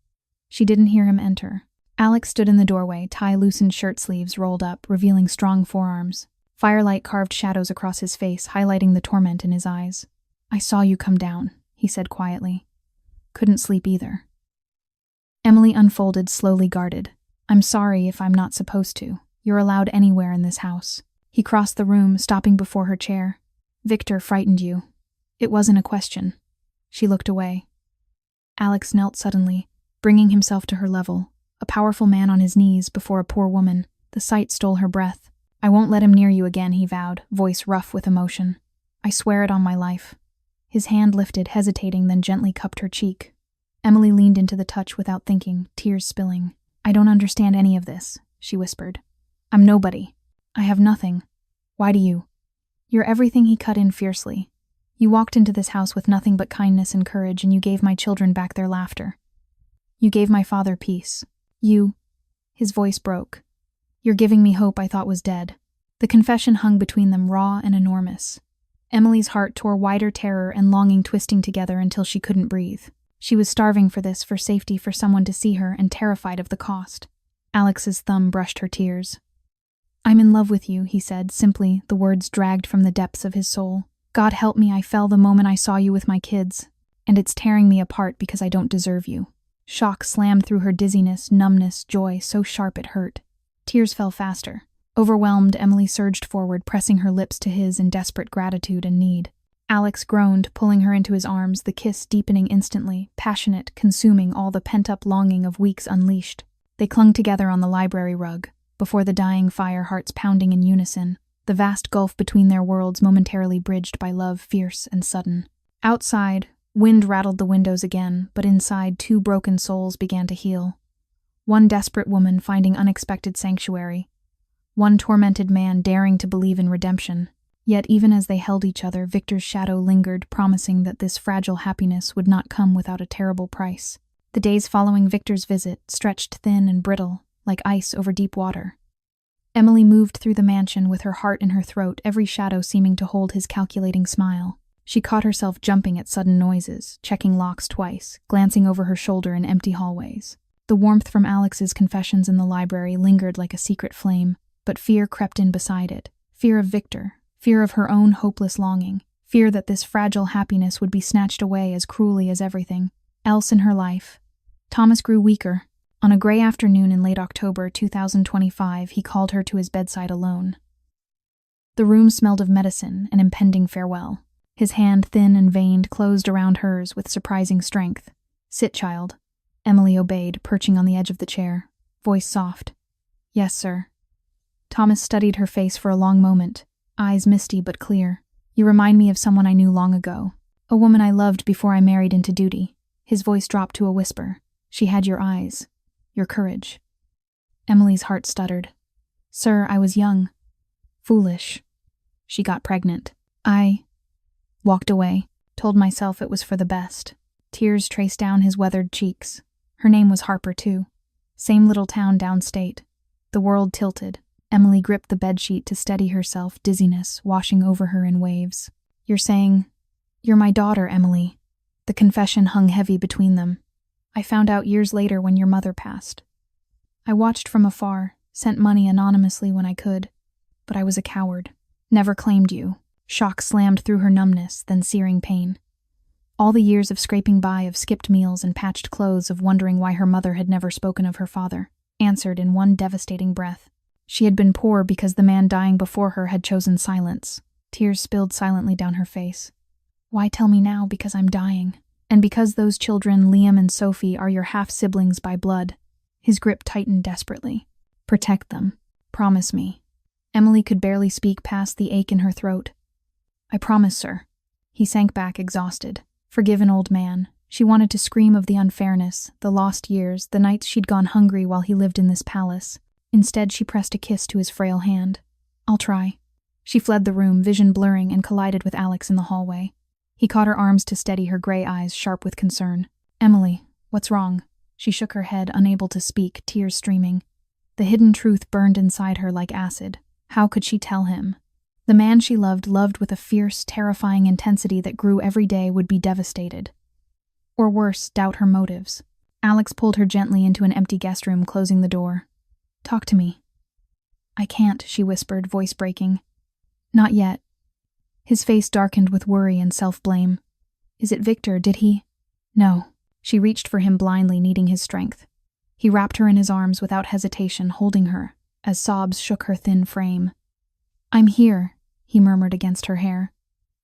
She didn't hear him enter. Alex stood in the doorway, tie-loosened shirt sleeves rolled up, revealing strong forearms. Firelight carved shadows across his face, highlighting the torment in his eyes. I saw you come down, he said quietly. Couldn't sleep either. Emily unfolded, slowly guarded. I'm sorry if I'm not supposed to. You're allowed anywhere in this house. He crossed the room, stopping before her chair. Victor frightened you. It wasn't a question. She looked away. Alex knelt suddenly, bringing himself to her level, a powerful man on his knees before a poor woman. The sight stole her breath. I won't let him near you again, he vowed, voice rough with emotion. I swear it on my life. His hand lifted, hesitating, then gently cupped her cheek. Emily leaned into the touch without thinking, tears spilling. I don't understand any of this, she whispered. I'm nobody. I have nothing. Why do you? You're everything, he cut in fiercely. You walked into this house with nothing but kindness and courage, and you gave my children back their laughter. You gave my father peace. His voice broke. You're giving me hope I thought was dead. The confession hung between them, raw and enormous. Emily's heart tore, wider terror and longing twisting together until she couldn't breathe. She was starving for this, for safety, for someone to see her, and terrified of the cost. Alex's thumb brushed her tears. I'm in love with you, he said, simply, the words dragged from the depths of his soul. God help me, I fell the moment I saw you with my kids, and it's tearing me apart because I don't deserve you. Shock slammed through her, dizziness, numbness, joy, so sharp it hurt. Tears fell faster. Overwhelmed, Emily surged forward, pressing her lips to his in desperate gratitude and need. Alex groaned, pulling her into his arms, the kiss deepening instantly, passionate, consuming all the pent-up longing of weeks unleashed. They clung together on the library rug, before the dying fire, hearts pounding in unison, the vast gulf between their worlds momentarily bridged by love fierce and sudden. Outside, wind rattled the windows again, but inside, two broken souls began to heal. One desperate woman finding unexpected sanctuary. One tormented man daring to believe in redemption. Yet even as they held each other, Victor's shadow lingered, promising that this fragile happiness would not come without a terrible price. The days following Victor's visit stretched thin and brittle, like ice over deep water. Emily moved through the mansion with her heart in her throat, every shadow seeming to hold his calculating smile. She caught herself jumping at sudden noises, checking locks twice, glancing over her shoulder in empty hallways. The warmth from Alex's confessions in the library lingered like a secret flame, but fear crept in beside it. Fear of Victor, fear of her own hopeless longing, fear that this fragile happiness would be snatched away as cruelly as everything else in her life. Thomas grew weaker. On a gray afternoon in late October 2025, he called her to his bedside alone. The room smelled of medicine and impending farewell. His hand, thin and veined, closed around hers with surprising strength. Sit, child. Emily obeyed, perching on the edge of the chair, voice soft. Yes, sir. Thomas studied her face for a long moment, eyes misty but clear. You remind me of someone I knew long ago, a woman I loved before I married into duty. His voice dropped to a whisper. She had your eyes, your courage. Emily's heart stuttered. Sir, I was young. Foolish. She got pregnant. I walked away, told myself it was for the best. Tears traced down his weathered cheeks. Her name was Harper, too. Same little town downstate. The world tilted. Emily gripped the bedsheet to steady herself, dizziness washing over her in waves. You're saying, you're my daughter, Emily. The confession hung heavy between them. I found out years later when your mother passed. I watched from afar, sent money anonymously when I could, but I was a coward. Never claimed you. Shock slammed through her numbness, then searing pain. All the years of scraping by, of skipped meals and patched clothes, of wondering why her mother had never spoken of her father, answered in one devastating breath. She had been poor because the man dying before her had chosen silence. Tears spilled silently down her face. Why tell me now? Because I'm dying. And because those children, Liam and Sophie, are your half-siblings by blood. His grip tightened desperately. Protect them. Promise me. Emily could barely speak past the ache in her throat. I promise, sir. He sank back exhausted. Forgive an old man. She wanted to scream of the unfairness, the lost years, the nights she'd gone hungry while he lived in this palace. Instead, she pressed a kiss to his frail hand. I'll try. She fled the room, vision blurring, and collided with Alex in the hallway. He caught her arms to steady her gray eyes, sharp with concern. Emily, what's wrong? She shook her head, unable to speak, tears streaming. The hidden truth burned inside her like acid. How could she tell him? The man she loved with a fierce, terrifying intensity that grew every day, would be devastated. Or worse, doubt her motives. Alex pulled her gently into an empty guest room, closing the door. Talk to me. I can't, she whispered, voice breaking. Not yet. His face darkened with worry and self-blame. Is it Victor? Did he? No. She reached for him blindly, needing his strength. He wrapped her in his arms without hesitation, holding her, as sobs shook her thin frame. I'm here, he murmured against her hair.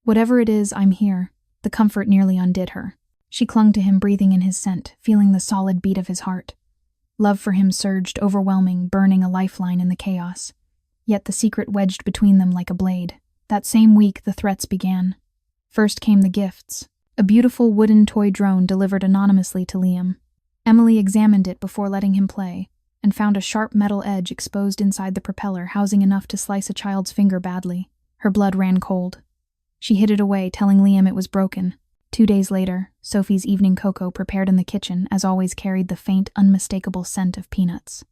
Whatever it is, I'm here. The comfort nearly undid her. She clung to him, breathing in his scent, feeling the solid beat of his heart. Love for him surged, overwhelming, burning a lifeline in the chaos. Yet the secret wedged between them like a blade. That same week, the threats began. First came the gifts. A beautiful wooden toy drone delivered anonymously to Liam. Emily examined it before letting him play, and found a sharp metal edge exposed inside the propeller, housing enough to slice a child's finger badly. Her blood ran cold. She hid it away, telling Liam it was broken. 2 days later, Sophie's evening cocoa, prepared in the kitchen, as always carried the faint, unmistakable scent of peanuts.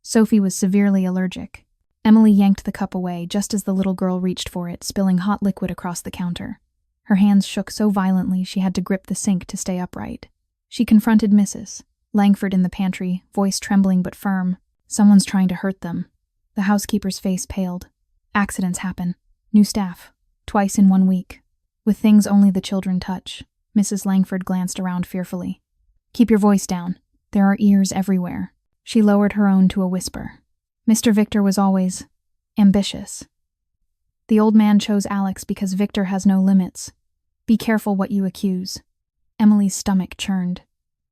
Sophie was severely allergic. Emily yanked the cup away just as the little girl reached for it, spilling hot liquid across the counter. Her hands shook so violently she had to grip the sink to stay upright. She confronted Mrs. Langford in the pantry, voice trembling but firm. Someone's trying to hurt them. The housekeeper's face paled. Accidents happen. New staff. Twice in 1 week. With things only the children touch. Mrs. Langford glanced around fearfully. Keep your voice down. There are ears everywhere. She lowered her own to a whisper. Mr. Victor was always ambitious. The old man chose Alex because Victor has no limits. Be careful what you accuse. Emily's stomach churned.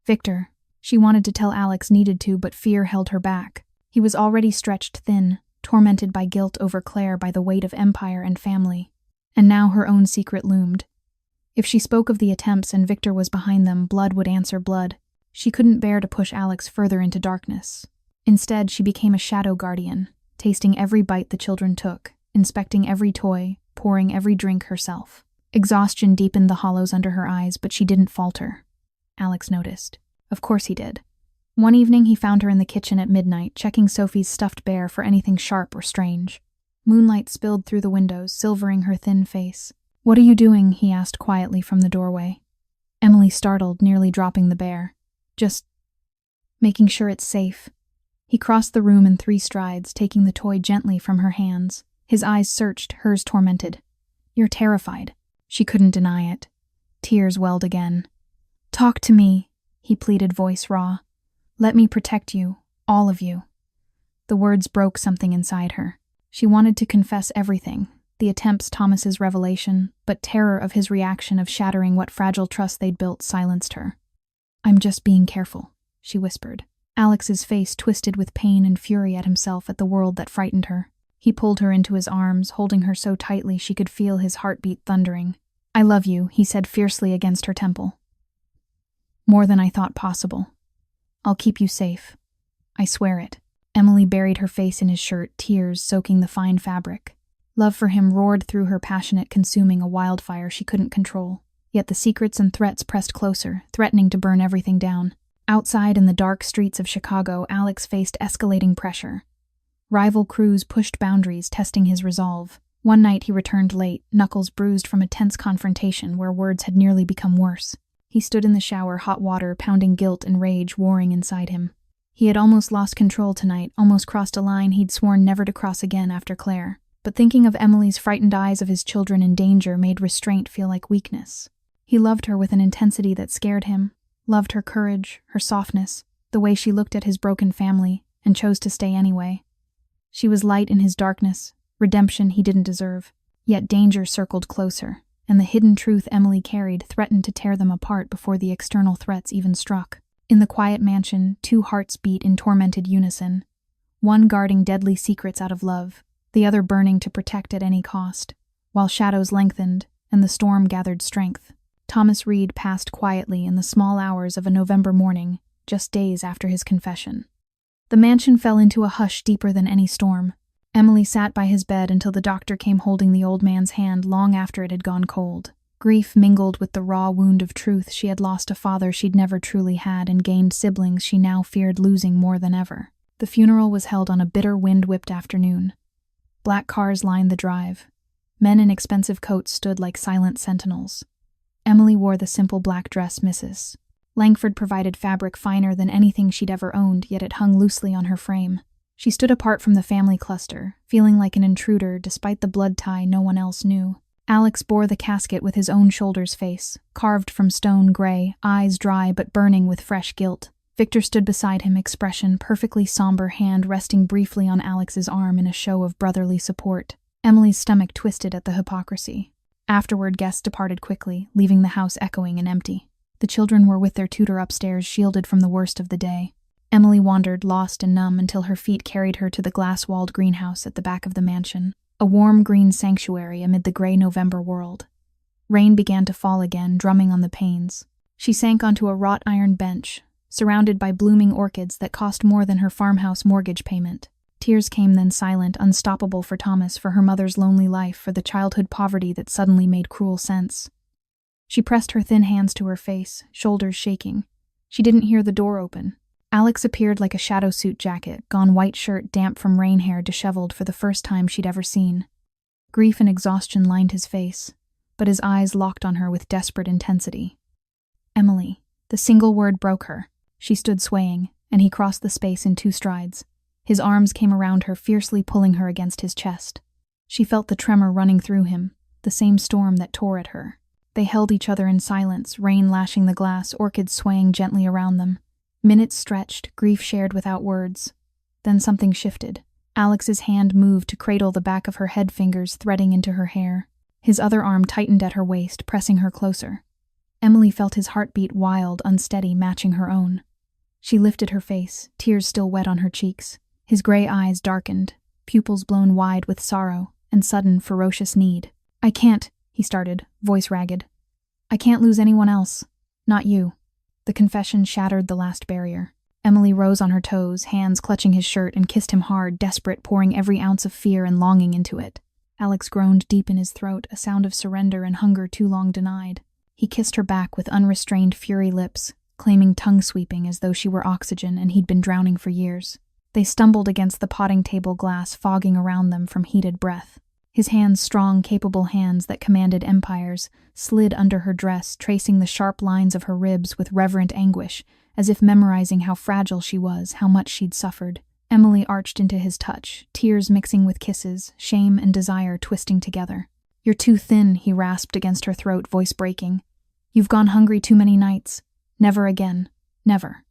Victor, she wanted to tell Alex, needed to, but fear held her back. He was already stretched thin, tormented by guilt over Claire, by the weight of empire and family. And now her own secret loomed. If she spoke of the attempts and Victor was behind them, blood would answer blood. She couldn't bear to push Alex further into darkness. Instead, she became a shadow guardian, tasting every bite the children took, inspecting every toy, pouring every drink herself. Exhaustion deepened the hollows under her eyes, but she didn't falter. Alex noticed. Of course he did. One evening he found her in the kitchen at midnight, checking Sophie's stuffed bear for anything sharp or strange. Moonlight spilled through the windows, silvering her thin face. What are you doing? He asked quietly from the doorway. Emily startled, nearly dropping the bear. Just making sure it's safe. He crossed the room in 3 strides, taking the toy gently from her hands. His eyes searched, hers tormented. You're terrified. She couldn't deny it. Tears welled again. Talk to me, he pleaded, voice raw. Let me protect you, all of you. The words broke something inside her. She wanted to confess everything, the attempts, Thomas's revelation, but terror of his reaction, of shattering what fragile trust they'd built, silenced her. I'm just being careful, she whispered. Alex's face twisted with pain and fury at himself, at the world that frightened her. He pulled her into his arms, holding her so tightly she could feel his heartbeat thundering. I love you, he said fiercely against her temple. More than I thought possible. I'll keep you safe. I swear it. Emily buried her face in his shirt, tears soaking the fine fabric. Love for him roared through her, passionate, consuming, a wildfire she couldn't control. Yet the secrets and threats pressed closer, threatening to burn everything down. Outside in the dark streets of Chicago, Alex faced escalating pressure. Rival crews pushed boundaries, testing his resolve. One night he returned late, knuckles bruised from a tense confrontation where words had nearly become worse. He stood in the shower, hot water pounding, guilt and rage warring inside him. He had almost lost control tonight, almost crossed a line he'd sworn never to cross again after Claire. But thinking of Emily's frightened eyes, of his children in danger, made restraint feel like weakness. He loved her with an intensity that scared him. Loved her courage, her softness, the way she looked at his broken family, and chose to stay anyway. She was light in his darkness, redemption he didn't deserve. Yet danger circled closer, and the hidden truth Emily carried threatened to tear them apart before the external threats even struck. In the quiet mansion, two hearts beat in tormented unison, one guarding deadly secrets out of love, the other burning to protect at any cost. While shadows lengthened and the storm gathered strength, Thomas Reed passed quietly in the small hours of a November morning, just days after his confession. The mansion fell into a hush deeper than any storm. Emily sat by his bed until the doctor came, holding the old man's hand long after it had gone cold. Grief mingled with the raw wound of truth. She had lost a father she'd never truly had and gained siblings she now feared losing more than ever. The funeral was held on a bitter wind-whipped afternoon. Black cars lined the drive. Men in expensive coats stood like silent sentinels. Emily wore the simple black dress Mrs. Langford provided, fabric finer than anything she'd ever owned, yet it hung loosely on her frame. She stood apart from the family cluster, feeling like an intruder despite the blood tie no one else knew. Alex bore the casket with his own shoulder's face, carved from stone gray, eyes dry but burning with fresh guilt. Victor stood beside him, expression perfectly somber, hand resting briefly on Alex's arm in a show of brotherly support. Emily's stomach twisted at the hypocrisy. Afterward, guests departed quickly, leaving the house echoing and empty. The children were with their tutor upstairs, shielded from the worst of the day. Emily wandered, lost and numb, until her feet carried her to the glass-walled greenhouse at the back of the mansion, a warm green sanctuary amid the gray November world. Rain began to fall again, drumming on the panes. She sank onto a wrought iron bench, surrounded by blooming orchids that cost more than her farmhouse mortgage payment. Tears came, then silent, unstoppable for Thomas, for her mother's lonely life, for the childhood poverty that suddenly made cruel sense. She pressed her thin hands to her face, shoulders shaking. She didn't hear the door open. Alex appeared like a shadow suit jacket, gone white shirt damp from rain, hair disheveled for the first time she'd ever seen. Grief and exhaustion lined his face, but his eyes locked on her with desperate intensity. Emily. The single word broke her. She stood swaying, and he crossed the space in 2 strides. His arms came around her, fiercely pulling her against his chest. She felt the tremor running through him, the same storm that tore at her. They held each other in silence, rain lashing the glass, orchids swaying gently around them. Minutes stretched, grief shared without words. Then something shifted. Alex's hand moved to cradle the back of her head, fingers threading into her hair. His other arm tightened at her waist, pressing her closer. Emily felt his heartbeat, wild, unsteady, matching her own. She lifted her face, tears still wet on her cheeks. His gray eyes darkened, pupils blown wide with sorrow and sudden, ferocious need. "I can't," he started, voice ragged. "I can't lose anyone else. Not you." The confession shattered the last barrier. Emily rose on her toes, hands clutching his shirt, and kissed him hard, desperate, pouring every ounce of fear and longing into it. Alex groaned deep in his throat, a sound of surrender and hunger too long denied. He kissed her back with unrestrained fury lips, claiming tongue-sweeping as though she were oxygen and he'd been drowning for years. They stumbled against the potting table glass, fogging around them from heated breath. His hands, strong, capable hands that commanded empires, slid under her dress, tracing the sharp lines of her ribs with reverent anguish, as if memorizing how fragile she was, how much she'd suffered. Emily arched into his touch, tears mixing with kisses, shame and desire twisting together. "You're too thin," he rasped against her throat, voice breaking. "You've gone hungry too many nights. Never again. Never."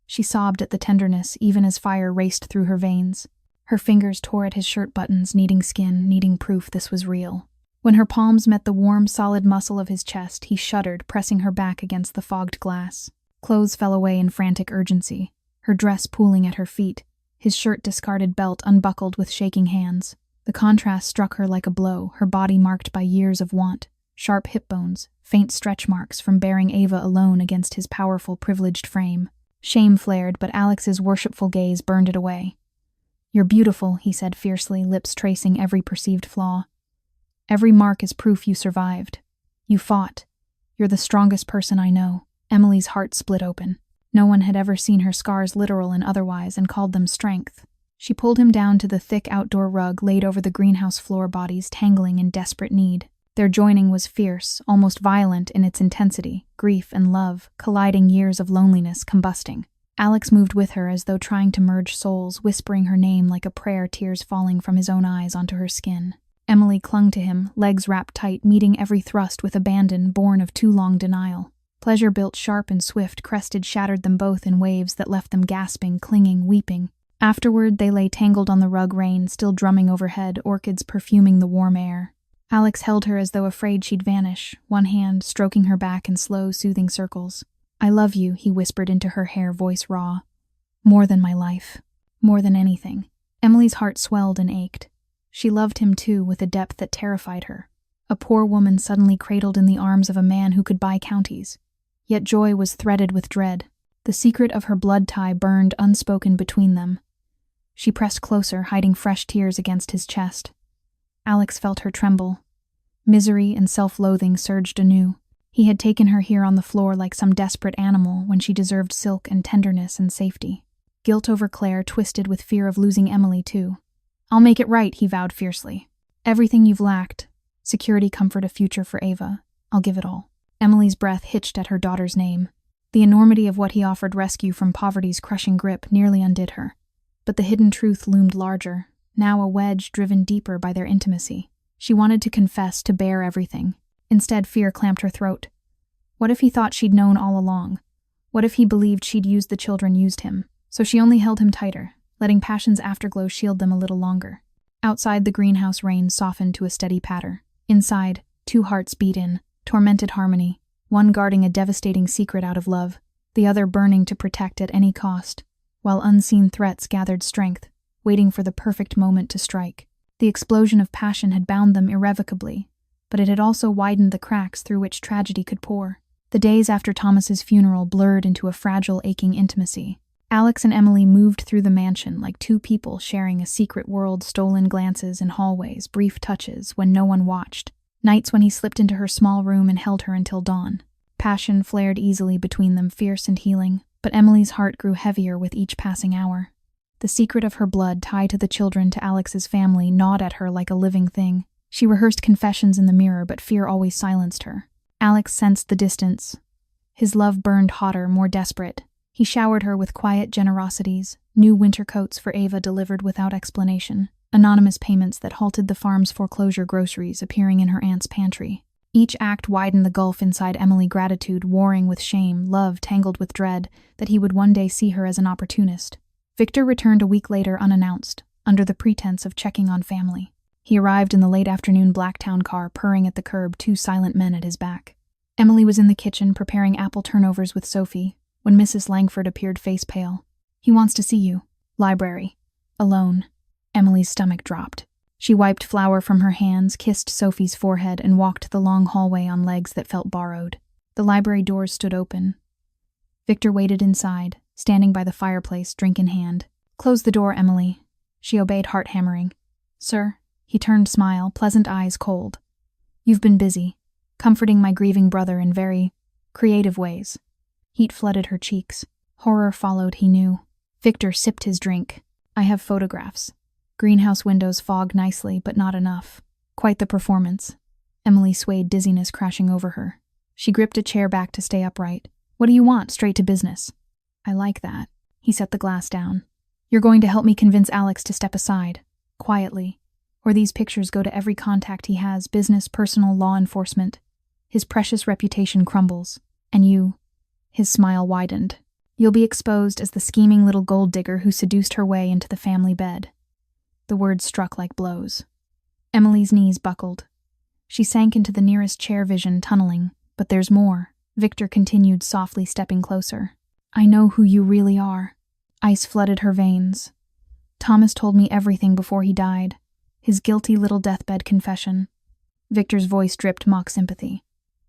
She sobbed at the tenderness, even as fire raced through her veins. Her fingers tore at his shirt buttons, needing skin, needing proof this was real. When her palms met the warm, solid muscle of his chest, he shuddered, pressing her back against the fogged glass. Clothes fell away in frantic urgency, her dress pooling at her feet, his shirt discarded belt unbuckled with shaking hands. The contrast struck her like a blow, her body marked by years of want, sharp hip bones, faint stretch marks from bearing Ava alone against his powerful, privileged frame. Shame flared, but Alex's worshipful gaze burned it away. "You're beautiful," he said fiercely, lips tracing every perceived flaw. "Every mark is proof you survived. You fought. You're the strongest person I know." Emily's heart split open. No one had ever seen her scars, literal and otherwise, and called them strength. She pulled him down to the thick outdoor rug laid over the greenhouse floor, bodies tangling in desperate need. Their joining was fierce, almost violent in its intensity, grief and love, colliding, years of loneliness combusting. Alex moved with her as though trying to merge souls, whispering her name like a prayer, tears falling from his own eyes onto her skin. Emily clung to him, legs wrapped tight, meeting every thrust with abandon born of too long denial. Pleasure built sharp and swift, crested, shattered them both in waves that left them gasping, clinging, weeping. Afterward, they lay tangled on the rug, rain still drumming overhead, orchids perfuming the warm air. Alex held her as though afraid she'd vanish, one hand stroking her back in slow, soothing circles. "I love you," he whispered into her hair, voice raw. "More than my life. More than anything." Emily's heart swelled and ached. She loved him too, with a depth that terrified her. A poor woman suddenly cradled in the arms of a man who could buy counties. Yet joy was threaded with dread. The secret of her blood tie burned unspoken between them. She pressed closer, hiding fresh tears against his chest. Alex felt her tremble. Misery and self-loathing surged anew. He had taken her here on the floor like some desperate animal when she deserved silk and tenderness and safety. Guilt over Claire twisted with fear of losing Emily too. "I'll make it right," he vowed fiercely. "Everything you've lacked. Security, comfort, a future for Ava. I'll give it all." Emily's breath hitched at her daughter's name. The enormity of what he offered rescue from poverty's crushing grip nearly undid her. But the hidden truth loomed larger, now a wedge driven deeper by their intimacy. She wanted to confess, to bear everything. Instead, fear clamped her throat. What if he thought she'd known all along? What if he believed she'd used the children, used him? So she only held him tighter, letting passion's afterglow shield them a little longer. Outside, the greenhouse rain softened to a steady patter. Inside, two hearts beat in, tormented harmony, one guarding a devastating secret out of love, the other burning to protect at any cost, while unseen threats gathered strength, waiting for the perfect moment to strike. The explosion of passion had bound them irrevocably, but it had also widened the cracks through which tragedy could pour. The days after Thomas's funeral blurred into a fragile, aching intimacy. Alex and Emily moved through the mansion like two people sharing a secret world, stolen glances in hallways, brief touches when no one watched. Nights when he slipped into her small room and held her until dawn. Passion flared easily between them, fierce and healing, but Emily's heart grew heavier with each passing hour. The secret of her blood tied to the children, to Alex's family, gnawed at her like a living thing. She rehearsed confessions in the mirror, but fear always silenced her. Alex sensed the distance. His love burned hotter, more desperate. He showered her with quiet generosities, new winter coats for Ava delivered without explanation, anonymous payments that halted the farm's foreclosure groceries appearing in her aunt's pantry. Each act widened the gulf inside Emily, gratitude warring with shame, love tangled with dread that he would one day see her as an opportunist. Victor returned a week later unannounced, under the pretense of checking on family. He arrived in the late afternoon Blacktown car, purring at the curb, two silent men at his back. Emily was in the kitchen preparing apple turnovers with Sophie when Mrs. Langford appeared, face pale. "He wants to see you." "Library." "Alone." Emily's stomach dropped. She wiped flour from her hands, kissed Sophie's forehead, and walked the long hallway on legs that felt borrowed. The library doors stood open. Victor waited inside, standing by the fireplace, drink in hand. "Close the door, Emily." She obeyed, heart hammering. "Sir?" He turned, smile, pleasant eyes cold. "You've been busy, comforting my grieving brother in very creative ways." Heat flooded her cheeks. Horror followed, he knew. Victor sipped his drink. "I have photographs." Greenhouse windows fogged nicely, but not enough. Quite the performance. Emily swayed, dizziness crashing over her. She gripped a chair back to stay upright. "What do you want? Straight to business." "I like that." He set the glass down. "You're going to help me convince Alex to step aside, quietly, or these pictures go to every contact he has, business, personal, law enforcement. His precious reputation crumbles. And you..." His smile widened. "You'll be exposed as the scheming little gold digger who seduced her way into the family bed." The words struck like blows. Emily's knees buckled. She sank into the nearest chair, vision tunneling. "But there's more," Victor continued, softly stepping closer. "I know who you really are." Ice flooded her veins. "Thomas told me everything before he died. His guilty little deathbed confession." Victor's voice dripped mock sympathy.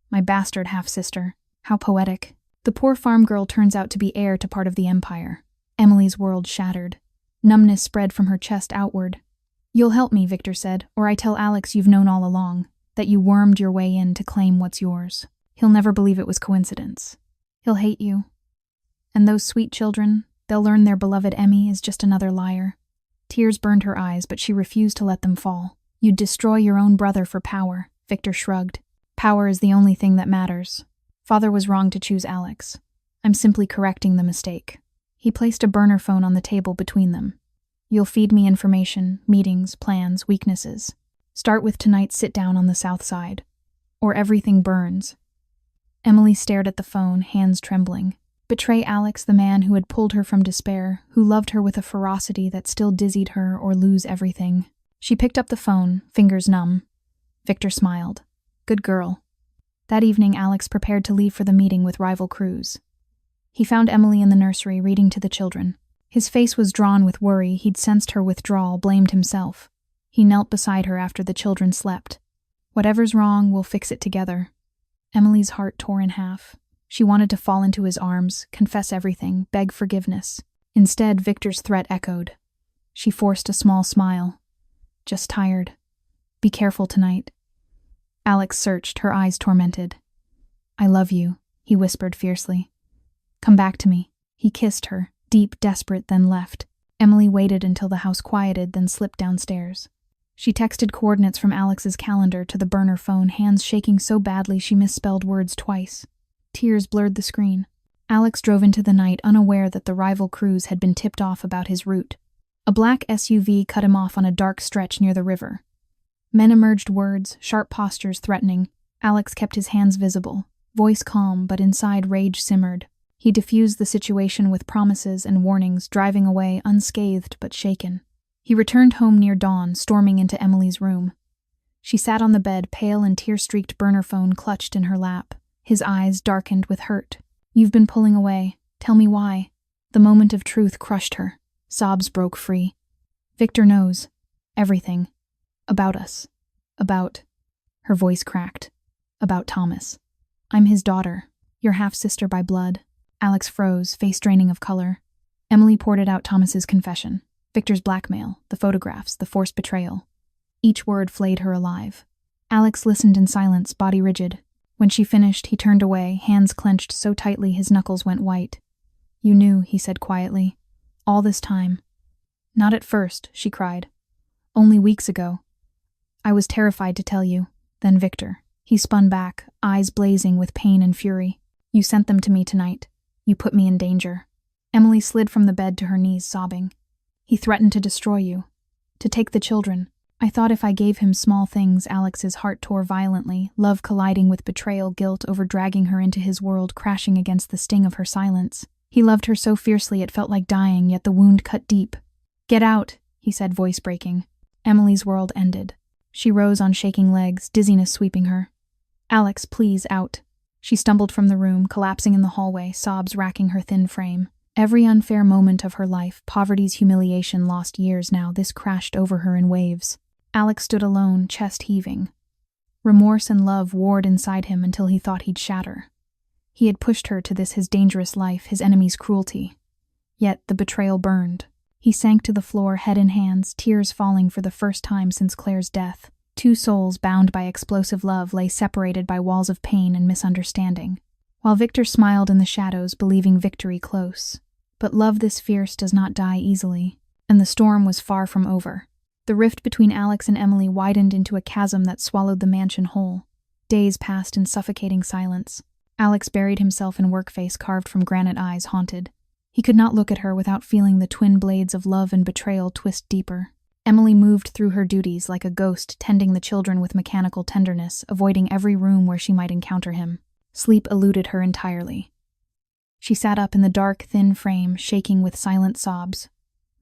"My bastard half-sister. How poetic. The poor farm girl turns out to be heir to part of the empire." Emily's world shattered. Numbness spread from her chest outward. "You'll help me," Victor said, "or I tell Alex you've known all along, that you wormed your way in to claim what's yours. He'll never believe it was coincidence. He'll hate you. And those sweet children, they'll learn their beloved Emmy is just another liar." Tears burned her eyes, but she refused to let them fall. "You'd destroy your own brother for power," Victor shrugged. "Power is the only thing that matters. Father was wrong to choose Alex. I'm simply correcting the mistake." He placed a burner phone on the table between them. "You'll feed me information, meetings, plans, weaknesses. Start with tonight's sit-down on the south side. Or everything burns." Emily stared at the phone, hands trembling. Betray Alex, the man who had pulled her from despair, who loved her with a ferocity that still dizzied her, or lose everything. She picked up the phone, fingers numb. Victor smiled. Good girl. That evening, Alex prepared to leave for the meeting with rival crews. He found Emily in the nursery reading to the children. His face was drawn with worry. He'd sensed her withdrawal, blamed himself. He knelt beside her after the children slept. Whatever's wrong, we'll fix it together. Emily's heart tore in half. She wanted to fall into his arms, confess everything, beg forgiveness. Instead, Victor's threat echoed. She forced a small smile. Just tired. Be careful tonight. Alex searched, her eyes tormented. I love you, he whispered fiercely. Come back to me. He kissed her, deep, desperate, then left. Emily waited until the house quieted, then slipped downstairs. She texted coordinates from Alex's calendar to the burner phone, hands shaking so badly she misspelled words twice. Tears blurred the screen. Alex drove into the night, unaware that the rival crews had been tipped off about his route. A black SUV cut him off on a dark stretch near the river. Men emerged, words, sharp postures threatening. Alex kept his hands visible, voice calm, but inside rage simmered. He diffused the situation with promises and warnings, driving away unscathed but shaken. He returned home near dawn, storming into Emily's room. She sat on the bed, pale and tear-streaked, burner phone clutched in her lap. His eyes darkened with hurt. You've been pulling away. Tell me why. The moment of truth crushed her. Sobs broke free. Victor knows. Everything. About us. About... Her voice cracked. About Thomas. I'm his daughter. Your half-sister by blood. Alex froze, face draining of color. Emily poured out Thomas's confession. Victor's blackmail, the photographs, the forced betrayal. Each word flayed her alive. Alex listened in silence, body rigid. When she finished, he turned away, hands clenched so tightly his knuckles went white. You knew, he said quietly. All this time. Not at first, she cried. Only weeks ago. I was terrified to tell you. Then Victor. He spun back, eyes blazing with pain and fury. You sent them to me tonight. You put me in danger. Emily slid from the bed to her knees, sobbing. He threatened to destroy you. To take the children. I thought if I gave him small things, Alex's heart tore violently, love colliding with betrayal, guilt over dragging her into his world, crashing against the sting of her silence. He loved her so fiercely it felt like dying, yet the wound cut deep. Get out, he said, voice breaking. Emily's world ended. She rose on shaking legs, dizziness sweeping her. Alex, please, out. She stumbled from the room, collapsing in the hallway, sobs racking her thin frame. Every unfair moment of her life, poverty's humiliation, lost years now, this crashed over her in waves. Alex stood alone, chest heaving. Remorse and love warred inside him until he thought he'd shatter. He had pushed her to this, his dangerous life, his enemy's cruelty. Yet the betrayal burned. He sank to the floor, head in hands, tears falling for the first time since Claire's death. Two souls bound by explosive love lay separated by walls of pain and misunderstanding. While Victor smiled in the shadows, believing victory close. But love this fierce does not die easily, and the storm was far from over. The rift between Alex and Emily widened into a chasm that swallowed the mansion whole. Days passed in suffocating silence. Alex buried himself in work face carved from granite, eyes haunted. He could not look at her without feeling the twin blades of love and betrayal twist deeper. Emily moved through her duties like a ghost, tending the children with mechanical tenderness, avoiding every room where she might encounter him. Sleep eluded her entirely. She sat up in the dark, thin frame, shaking with silent sobs,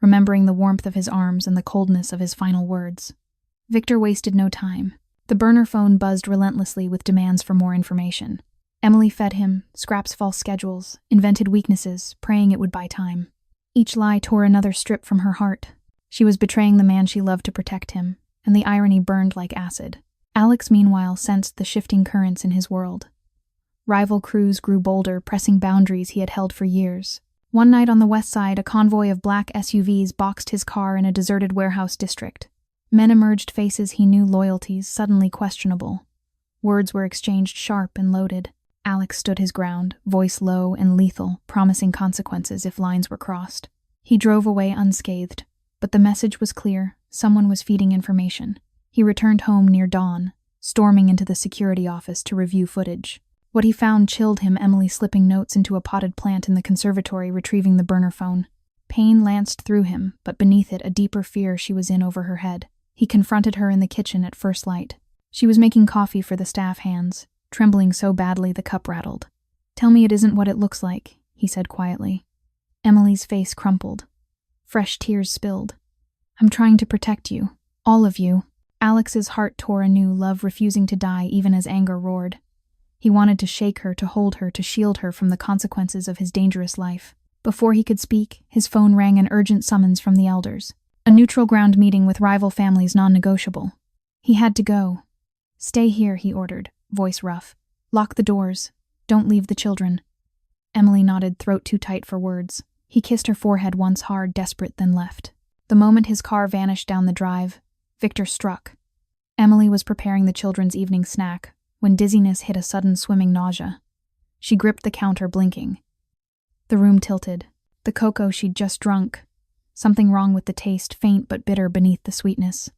remembering the warmth of his arms and the coldness of his final words. Victor wasted no time. The burner phone buzzed relentlessly with demands for more information. Emily fed him, scraps false schedules, invented weaknesses, praying it would buy time. Each lie tore another strip from her heart. She was betraying the man she loved to protect him, and the irony burned like acid. Alex, meanwhile, sensed the shifting currents in his world. Rival crews grew bolder, pressing boundaries he had held for years. One night on the west side, a convoy of black SUVs boxed his car in a deserted warehouse district. Men emerged, faces he knew, loyalties suddenly questionable. Words were exchanged, sharp and loaded. Alex stood his ground, voice low and lethal, promising consequences if lines were crossed. He drove away unscathed, but the message was clear. Someone was feeding information. He returned home near dawn, storming into the security office to review footage. What he found chilled him, Emily slipping notes into a potted plant in the conservatory, retrieving the burner phone. Pain lanced through him, but beneath it a deeper fear she was in over her head. He confronted her in the kitchen at first light. She was making coffee for the staff hands, trembling so badly the cup rattled. Tell me it isn't what it looks like, he said quietly. Emily's face crumpled. Fresh tears spilled. I'm trying to protect you. All of you. Alex's heart tore anew, love refusing to die even as anger roared. He wanted to shake her, to hold her, to shield her from the consequences of his dangerous life. Before he could speak, his phone rang an urgent summons from the elders. A neutral ground meeting with rival families non-negotiable. He had to go. Stay here, he ordered, voice rough. Lock the doors. Don't leave the children. Emily nodded, throat too tight for words. He kissed her forehead once hard, desperate, then left. The moment his car vanished down the drive, Victor struck. Emily was preparing the children's evening snack when dizziness hit a sudden swimming nausea. She gripped the counter, blinking. The room tilted. The cocoa she'd just drunk. Something wrong with the taste, faint but bitter beneath the sweetness.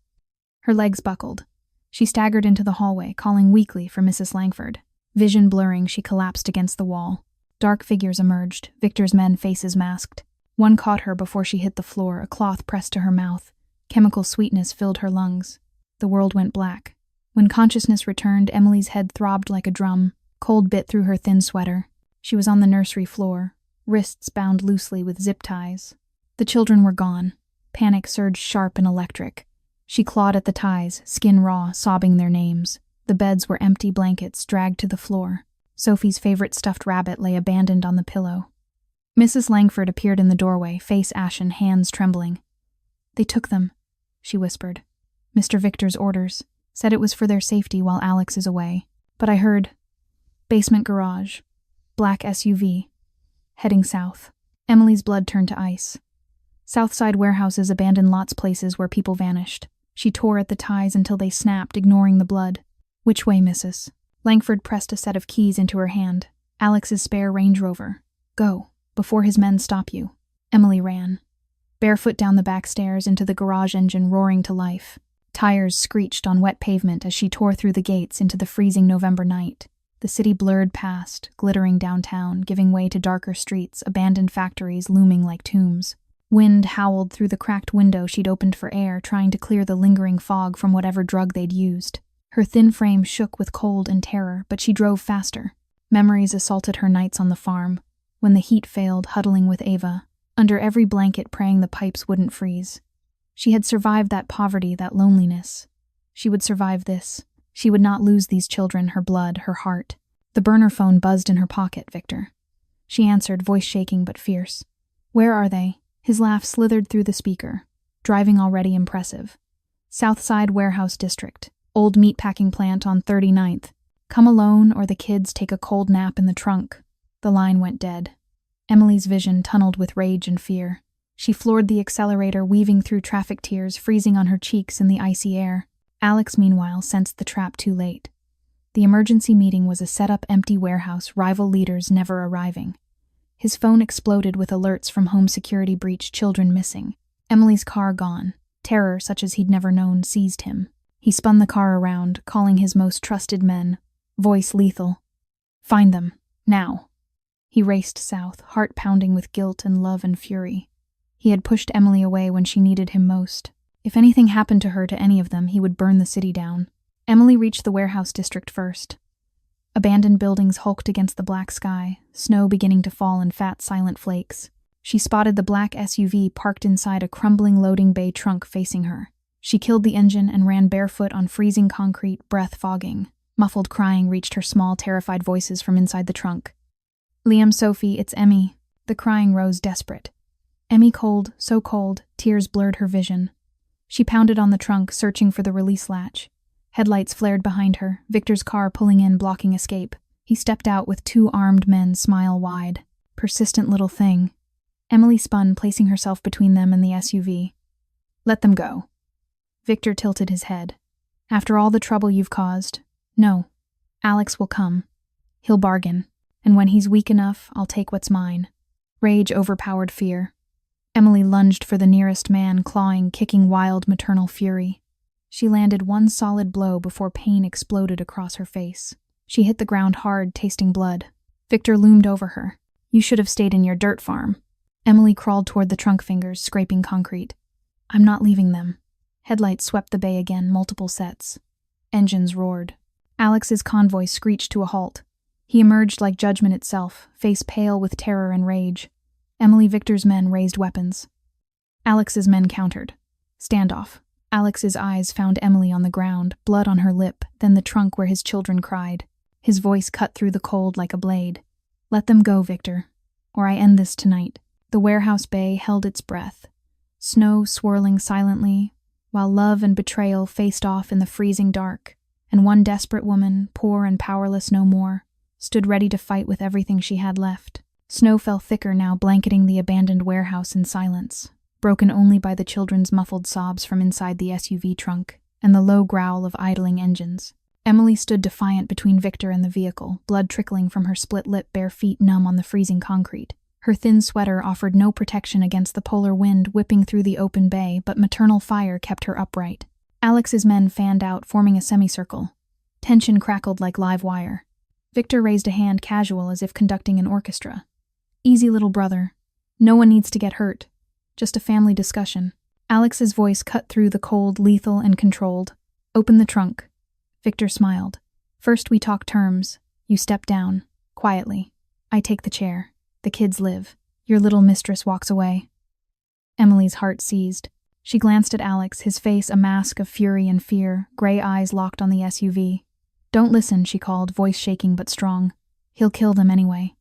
Her legs buckled. She staggered into the hallway, calling weakly for Mrs. Langford. Vision blurring, she collapsed against the wall. Dark figures emerged, Victor's men, faces masked. One caught her before she hit the floor, a cloth pressed to her mouth. Chemical sweetness filled her lungs. The world went black. When consciousness returned, Emily's head throbbed like a drum. Cold bit through her thin sweater. She was on the nursery floor, wrists bound loosely with zip ties. The children were gone. Panic surged sharp and electric. She clawed at the ties, skin raw, sobbing their names. The beds were empty blankets dragged to the floor. Sophie's favorite stuffed rabbit lay abandoned on the pillow. Mrs. Langford appeared in the doorway, face ashen, hands trembling. They took them, she whispered. Mr. Victor's orders. Said it was for their safety while Alex is away. But I heard. Basement garage. Black SUV. Heading south. Emily's blood turned to ice. Southside warehouses, abandoned lots, places where people vanished. She tore at the ties until they snapped, ignoring the blood. Which way, missus? Langford pressed a set of keys into her hand. Alex's spare Range Rover. Go, before his men stop you. Emily ran. Barefoot down the back stairs into the garage engine roaring to life. Tires screeched on wet pavement as she tore through the gates into the freezing November night. The city blurred past, glittering downtown, giving way to darker streets, abandoned factories looming like tombs. Wind howled through the cracked window she'd opened for air, trying to clear the lingering fog from whatever drug they'd used. Her thin frame shook with cold and terror, but she drove faster. Memories assaulted her nights on the farm, when the heat failed, huddling with Ava, under every blanket praying the pipes wouldn't freeze. She had survived that poverty, that loneliness. She would survive this. She would not lose these children, her blood, her heart. The burner phone buzzed in her pocket, Victor. She answered, voice shaking but fierce. Where are they? His laugh slithered through the speaker. Driving already impressive. Southside Warehouse District. Old meatpacking plant on 39th. Come alone or the kids take a cold nap in the trunk. The line went dead. Emily's vision tunneled with rage and fear. She floored the accelerator, weaving through traffic tears freezing on her cheeks in the icy air. Alex, meanwhile, sensed the trap too late. The emergency meeting was a set-up empty warehouse, rival leaders never arriving. His phone exploded with alerts from home security breach, children missing. Emily's car gone. Terror, such as he'd never known, seized him. He spun the car around, calling his most trusted men. Voice lethal. Find them. Now. He raced south, heart pounding with guilt and love and fury. He had pushed Emily away when she needed him most. If anything happened to her, to any of them, he would burn the city down. Emily reached the warehouse district first. Abandoned buildings hulked against the black sky, snow beginning to fall in fat, silent flakes. She spotted the black SUV parked inside a crumbling loading bay trunk facing her. She killed the engine and ran barefoot on freezing concrete, breath fogging. Muffled crying reached her small, terrified voices from inside the trunk. Liam, Sophie, it's Emmy. The crying rose desperate. Emmy cold, so cold, tears blurred her vision. She pounded on the trunk, searching for the release latch. Headlights flared behind her, Victor's car pulling in, blocking escape. He stepped out with two armed men, smile wide. Persistent little thing. Emily spun, placing herself between them and the SUV. Let them go. Victor tilted his head. After all the trouble you've caused, no. Alex will come. He'll bargain. And when he's weak enough, I'll take what's mine. Rage overpowered fear. Emily lunged for the nearest man, clawing, kicking wild maternal fury. She landed one solid blow before pain exploded across her face. She hit the ground hard, tasting blood. Victor loomed over her. You should have stayed in your dirt farm. Emily crawled toward the trunk fingers, scraping concrete. I'm not leaving them. Headlights swept the bay again, multiple sets. Engines roared. Alex's convoy screeched to a halt. He emerged like judgment itself, face pale with terror and rage. Emily Victor's men raised weapons. Alex's men countered. Standoff. Alex's eyes found Emily on the ground, blood on her lip, then the trunk where his children cried. His voice cut through the cold like a blade. Let them go, Victor, or I end this tonight. The warehouse bay held its breath. Snow swirling silently, while love and betrayal faced off in the freezing dark, and one desperate woman, poor and powerless no more, stood ready to fight with everything she had left. Snow fell thicker now, blanketing the abandoned warehouse in silence, broken only by the children's muffled sobs from inside the SUV trunk and the low growl of idling engines. Emily stood defiant between Victor and the vehicle, blood trickling from her split lip, bare feet numb on the freezing concrete. Her thin sweater offered no protection against the polar wind whipping through the open bay, but maternal fire kept her upright. Alex's men fanned out, forming a semicircle. Tension crackled like live wire. Victor raised a hand casual as if conducting an orchestra. Easy, little brother. No one needs to get hurt. Just a family discussion. Alex's voice cut through the cold, lethal and controlled. Open the trunk. Victor smiled. First we talk terms. You step down. Quietly. I take the chair. The kids live. Your little mistress walks away. Emily's heart seized. She glanced at Alex, his face a mask of fury and fear, gray eyes locked on the SUV. Don't listen, she called, voice shaking but strong. He'll kill them anyway.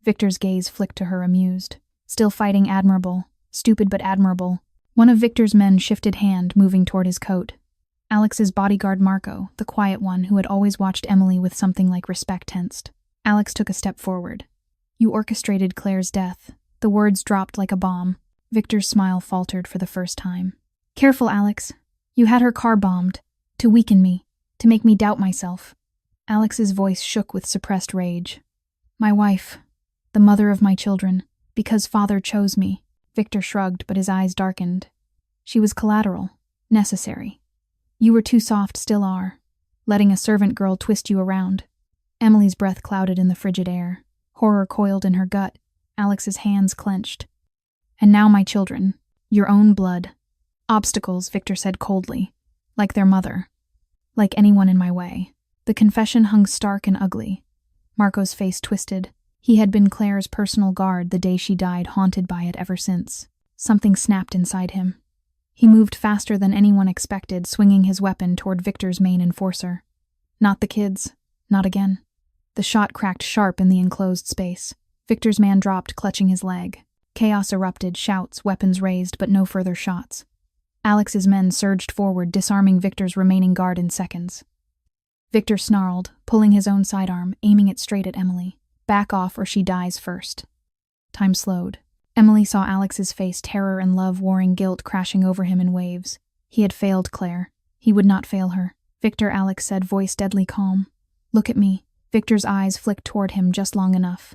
Victor's gaze flicked to her, amused. Still fighting, admirable. Stupid but admirable. One of Victor's men shifted hand, moving toward his coat. Alex's bodyguard Marco, the quiet one who had always watched Emily with something like respect, tensed. Alex took a step forward. You orchestrated Claire's death. The words dropped like a bomb. Victor's smile faltered for the first time. Careful, Alex. You had her car bombed. To weaken me. To make me doubt myself. Alex's voice shook with suppressed rage. My wife. The mother of my children. Because father chose me. Victor shrugged, but his eyes darkened. She was collateral. Necessary. You were too soft, still are. Letting a servant girl twist you around. Emily's breath clouded in the frigid air. Horror coiled in her gut. Alex's hands clenched. And now my children. Your own blood. Obstacles, Victor said coldly. Like their mother. Like anyone in my way. The confession hung stark and ugly. Marco's face twisted. He had been Claire's personal guard the day she died, haunted by it ever since. Something snapped inside him. He moved faster than anyone expected, swinging his weapon toward Victor's main enforcer. Not the kids. Not again. The shot cracked sharp in the enclosed space. Victor's man dropped, clutching his leg. Chaos erupted, shouts, weapons raised, but no further shots. Alex's men surged forward, disarming Victor's remaining guard in seconds. Victor snarled, pulling his own sidearm, aiming it straight at Emily. Back off or she dies first. Time slowed. Emily saw Alex's face, terror and love warring guilt crashing over him in waves. He had failed Claire. He would not fail her. Victor, Alex said, voice deadly calm. Look at me. Victor's eyes flicked toward him just long enough.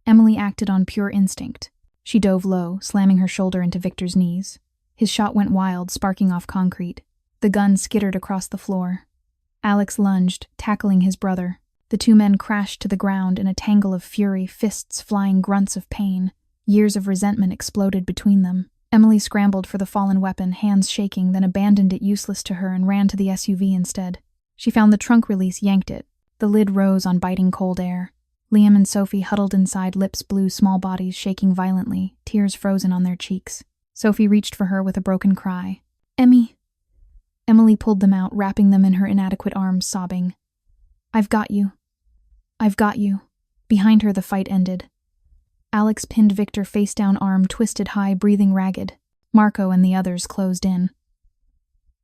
Emily acted on pure instinct. She dove low, slamming her shoulder into Victor's knees. His shot went wild, sparking off concrete. The gun skittered across the floor. Alex lunged, tackling his brother. The two men crashed to the ground in a tangle of fury, fists flying, grunts of pain. Years of resentment exploded between them. Emily scrambled for the fallen weapon, hands shaking, then abandoned it useless to her and ran to the SUV instead. She found the trunk release, yanked it. The lid rose on biting cold air. Liam and Sophie huddled inside, lips blue, small bodies shaking violently, tears frozen on their cheeks. Sophie reached for her with a broken cry. Emmy. Emily pulled them out, wrapping them in her inadequate arms, sobbing. I've got you. I've got you. Behind her, the fight ended. Alex pinned Victor face down, arm twisted high, breathing ragged. Marco and the others closed in.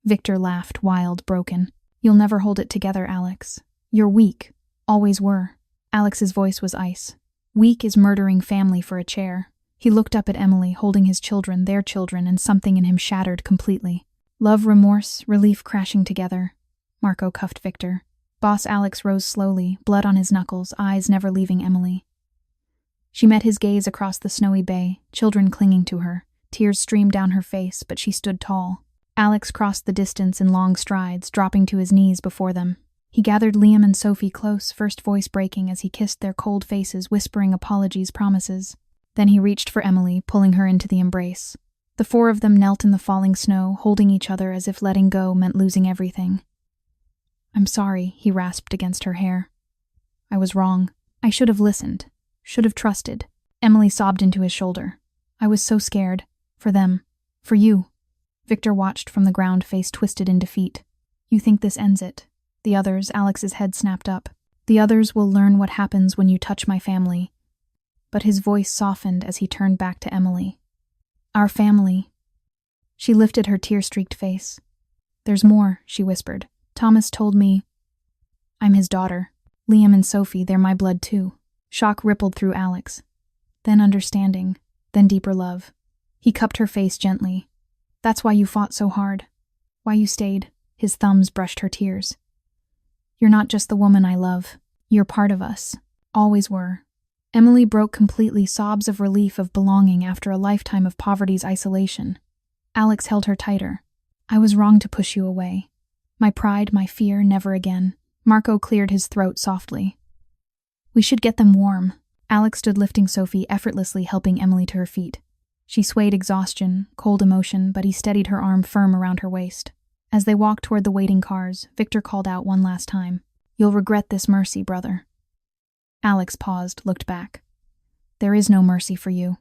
Victor laughed, wild, broken. You'll never hold it together, Alex. You're weak. Always were. Alex's voice was ice. Weak is murdering family for a chair. He looked up at Emily, holding his children, their children, and something in him shattered completely. Love, remorse, relief crashing together. Marco cuffed Victor. Boss Alex rose slowly, blood on his knuckles, eyes never leaving Emily. She met his gaze across the snowy bay, children clinging to her. Tears streamed down her face, but she stood tall. Alex crossed the distance in long strides, dropping to his knees before them. He gathered Liam and Sophie close, first voice breaking as he kissed their cold faces, whispering apologies, promises. Then he reached for Emily, pulling her into the embrace. The four of them knelt in the falling snow, holding each other as if letting go meant losing everything. I'm sorry, he rasped against her hair. I was wrong. I should have listened. Should have trusted. Emily sobbed into his shoulder. I was so scared. For them. For you. Victor watched from the ground, face twisted in defeat. You think this ends it? The others, Alex's head snapped up. The others will learn what happens when you touch my family. But his voice softened as he turned back to Emily. Our family. She lifted her tear-streaked face. There's more, she whispered. Thomas told me. I'm his daughter. Liam and Sophie, they're my blood too. Shock rippled through Alex. Then understanding. Then deeper love. He cupped her face gently. That's why you fought so hard. Why you stayed. His thumbs brushed her tears. You're not just the woman I love. You're part of us. Always were. Emily broke completely, sobs of relief, of belonging after a lifetime of poverty's isolation. Alex held her tighter. I was wrong to push you away. My pride, my fear, never again. Marco cleared his throat softly. We should get them warm. Alex stood lifting Sophie, effortlessly helping Emily to her feet. She swayed exhaustion, cold emotion, but he steadied her arm firm around her waist. As they walked toward the waiting cars, Victor called out one last time. You'll regret this mercy, brother. Alex paused, looked back. There is no mercy for you.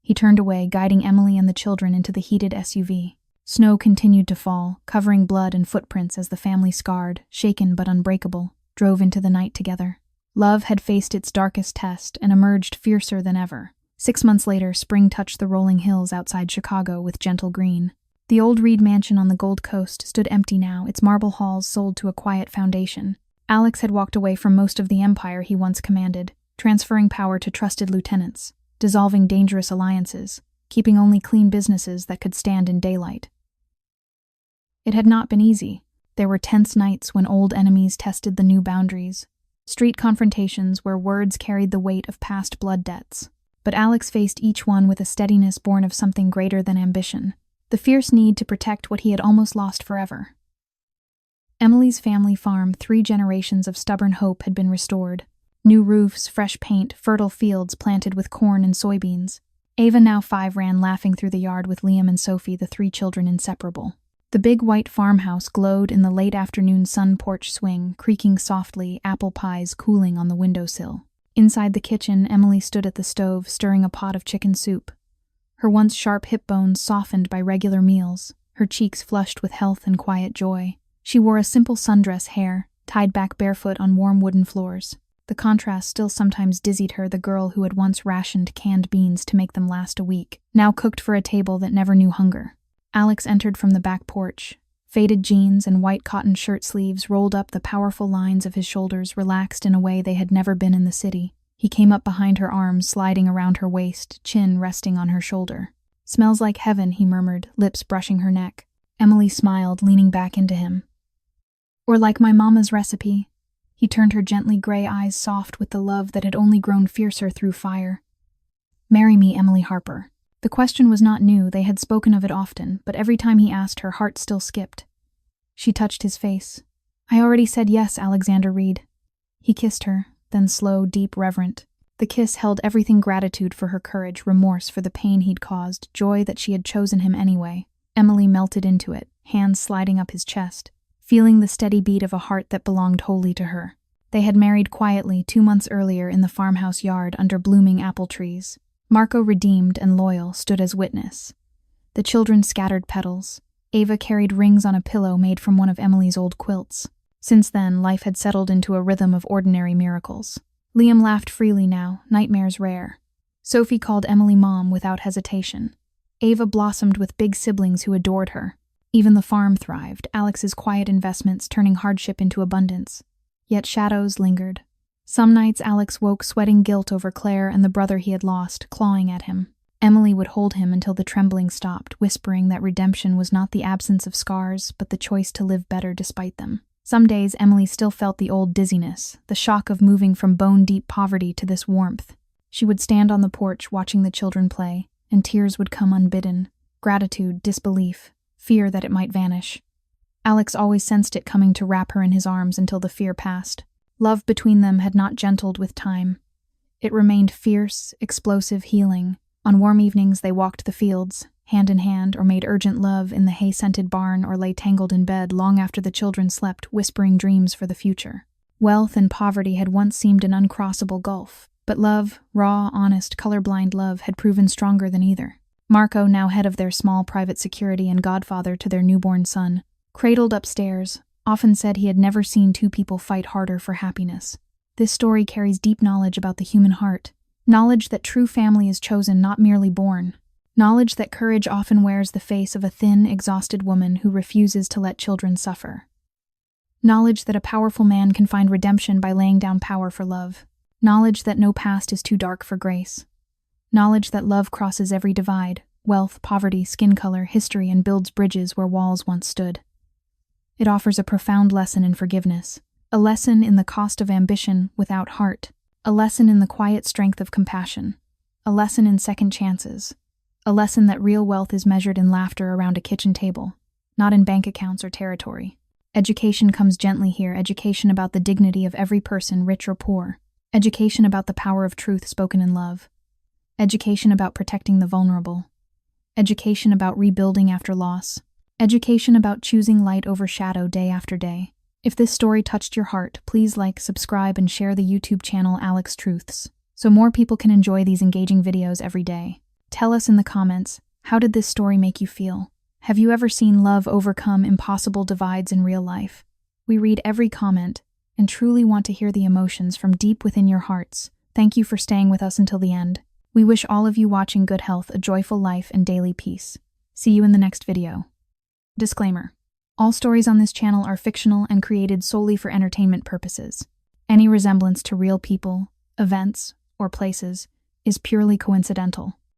He turned away, guiding Emily and the children into the heated SUV. Snow continued to fall, covering blood and footprints as the family, scarred, shaken but unbreakable, drove into the night together. Love had faced its darkest test and emerged fiercer than ever. 6 months later, spring touched the rolling hills outside Chicago with gentle green. The old Reed mansion on the Gold Coast stood empty now, its marble halls sold to a quiet foundation. Alex had walked away from most of the empire he once commanded, transferring power to trusted lieutenants, dissolving dangerous alliances, keeping only clean businesses that could stand in daylight. It had not been easy. There were tense nights when old enemies tested the new boundaries, street confrontations where words carried the weight of past blood debts. But Alex faced each one with a steadiness born of something greater than ambition, the fierce need to protect what he had almost lost forever. Emily's family farm, 3 generations of stubborn hope, had been restored. New roofs, fresh paint, fertile fields planted with corn and soybeans. Ava, now 5, ran laughing through the yard with Liam and Sophie, the 3 children inseparable. The big white farmhouse glowed in the late afternoon sun porch swing, creaking softly, apple pies cooling on the windowsill. Inside the kitchen, Emily stood at the stove, stirring a pot of chicken soup. Her once sharp hip bones softened by regular meals, her cheeks flushed with health and quiet joy. She wore a simple sundress, hair tied back barefoot on warm wooden floors. The contrast still sometimes dizzied her, the girl who had once rationed canned beans to make them last a week, now cooked for a table that never knew hunger. Alex entered from the back porch. Faded jeans and white cotton shirt sleeves rolled up the powerful lines of his shoulders, relaxed in a way they had never been in the city. He came up behind her arms, sliding around her waist, chin resting on her shoulder. Smells like heaven, he murmured, lips brushing her neck. Emily smiled, leaning back into him. Or like my mama's recipe. He turned her gently gray eyes soft with the love that had only grown fiercer through fire. Marry me, Emily Harper. The question was not new, they had spoken of it often, but every time he asked, her heart still skipped. She touched his face. I already said yes, Alexander Reed. He kissed her, then slow, deep, reverent. The kiss held everything: gratitude for her courage, remorse for the pain he'd caused, joy that she had chosen him anyway. Emily melted into it, hands sliding up his chest, feeling the steady beat of a heart that belonged wholly to her. They had married quietly 2 months earlier in the farmhouse yard under blooming apple trees. Marco, redeemed and loyal, stood as witness. The children scattered petals. Ava carried rings on a pillow made from one of Emily's old quilts. Since then, life had settled into a rhythm of ordinary miracles. Liam laughed freely now, nightmares rare. Sophie called Emily Mom without hesitation. Ava blossomed with big siblings who adored her. Even the farm thrived, Alex's quiet investments turning hardship into abundance. Yet shadows lingered. Some nights Alex woke sweating guilt over Claire and the brother he had lost, clawing at him. Emily would hold him until the trembling stopped, whispering that redemption was not the absence of scars, but the choice to live better despite them. Some days Emily still felt the old dizziness, the shock of moving from bone-deep poverty to this warmth. She would stand on the porch watching the children play, and tears would come unbidden. Gratitude, disbelief, fear that it might vanish. Alex always sensed it coming to wrap her in his arms until the fear passed. Love between them had not gentled with time. It remained fierce, explosive, healing. On warm evenings they walked the fields, hand in hand, or made urgent love in the hay-scented barn, or lay tangled in bed long after the children slept, whispering dreams for the future. Wealth and poverty had once seemed an uncrossable gulf, but love, raw, honest, colorblind love, had proven stronger than either. Marco, now head of their small private security and godfather to their newborn son, cradled upstairs, often said he had never seen two people fight harder for happiness. This story carries deep knowledge about the human heart, knowledge that true family is chosen, not merely born, knowledge that courage often wears the face of a thin, exhausted woman who refuses to let children suffer, knowledge that a powerful man can find redemption by laying down power for love, knowledge that no past is too dark for grace, knowledge that love crosses every divide, wealth, poverty, skin color, history, and builds bridges where walls once stood. It offers a profound lesson in forgiveness, a lesson in the cost of ambition without heart, a lesson in the quiet strength of compassion, a lesson in second chances, a lesson that real wealth is measured in laughter around a kitchen table, not in bank accounts or territory. Education comes gently here, education about the dignity of every person, rich or poor, education about the power of truth spoken in love, education about protecting the vulnerable, education about rebuilding after loss, education about choosing light over shadow day after day. If this story touched your heart, please like, subscribe, and share the YouTube channel Alex Truths, so more people can enjoy these engaging videos every day. Tell us in the comments, how did this story make you feel? Have you ever seen love overcome impossible divides in real life? We read every comment and truly want to hear the emotions from deep within your hearts. Thank you for staying with us until the end. We wish all of you watching good health, a joyful life, and daily peace. See you in the next video. Disclaimer: all stories on this channel are fictional and created solely for entertainment purposes. Any resemblance to real people, events, or places is purely coincidental.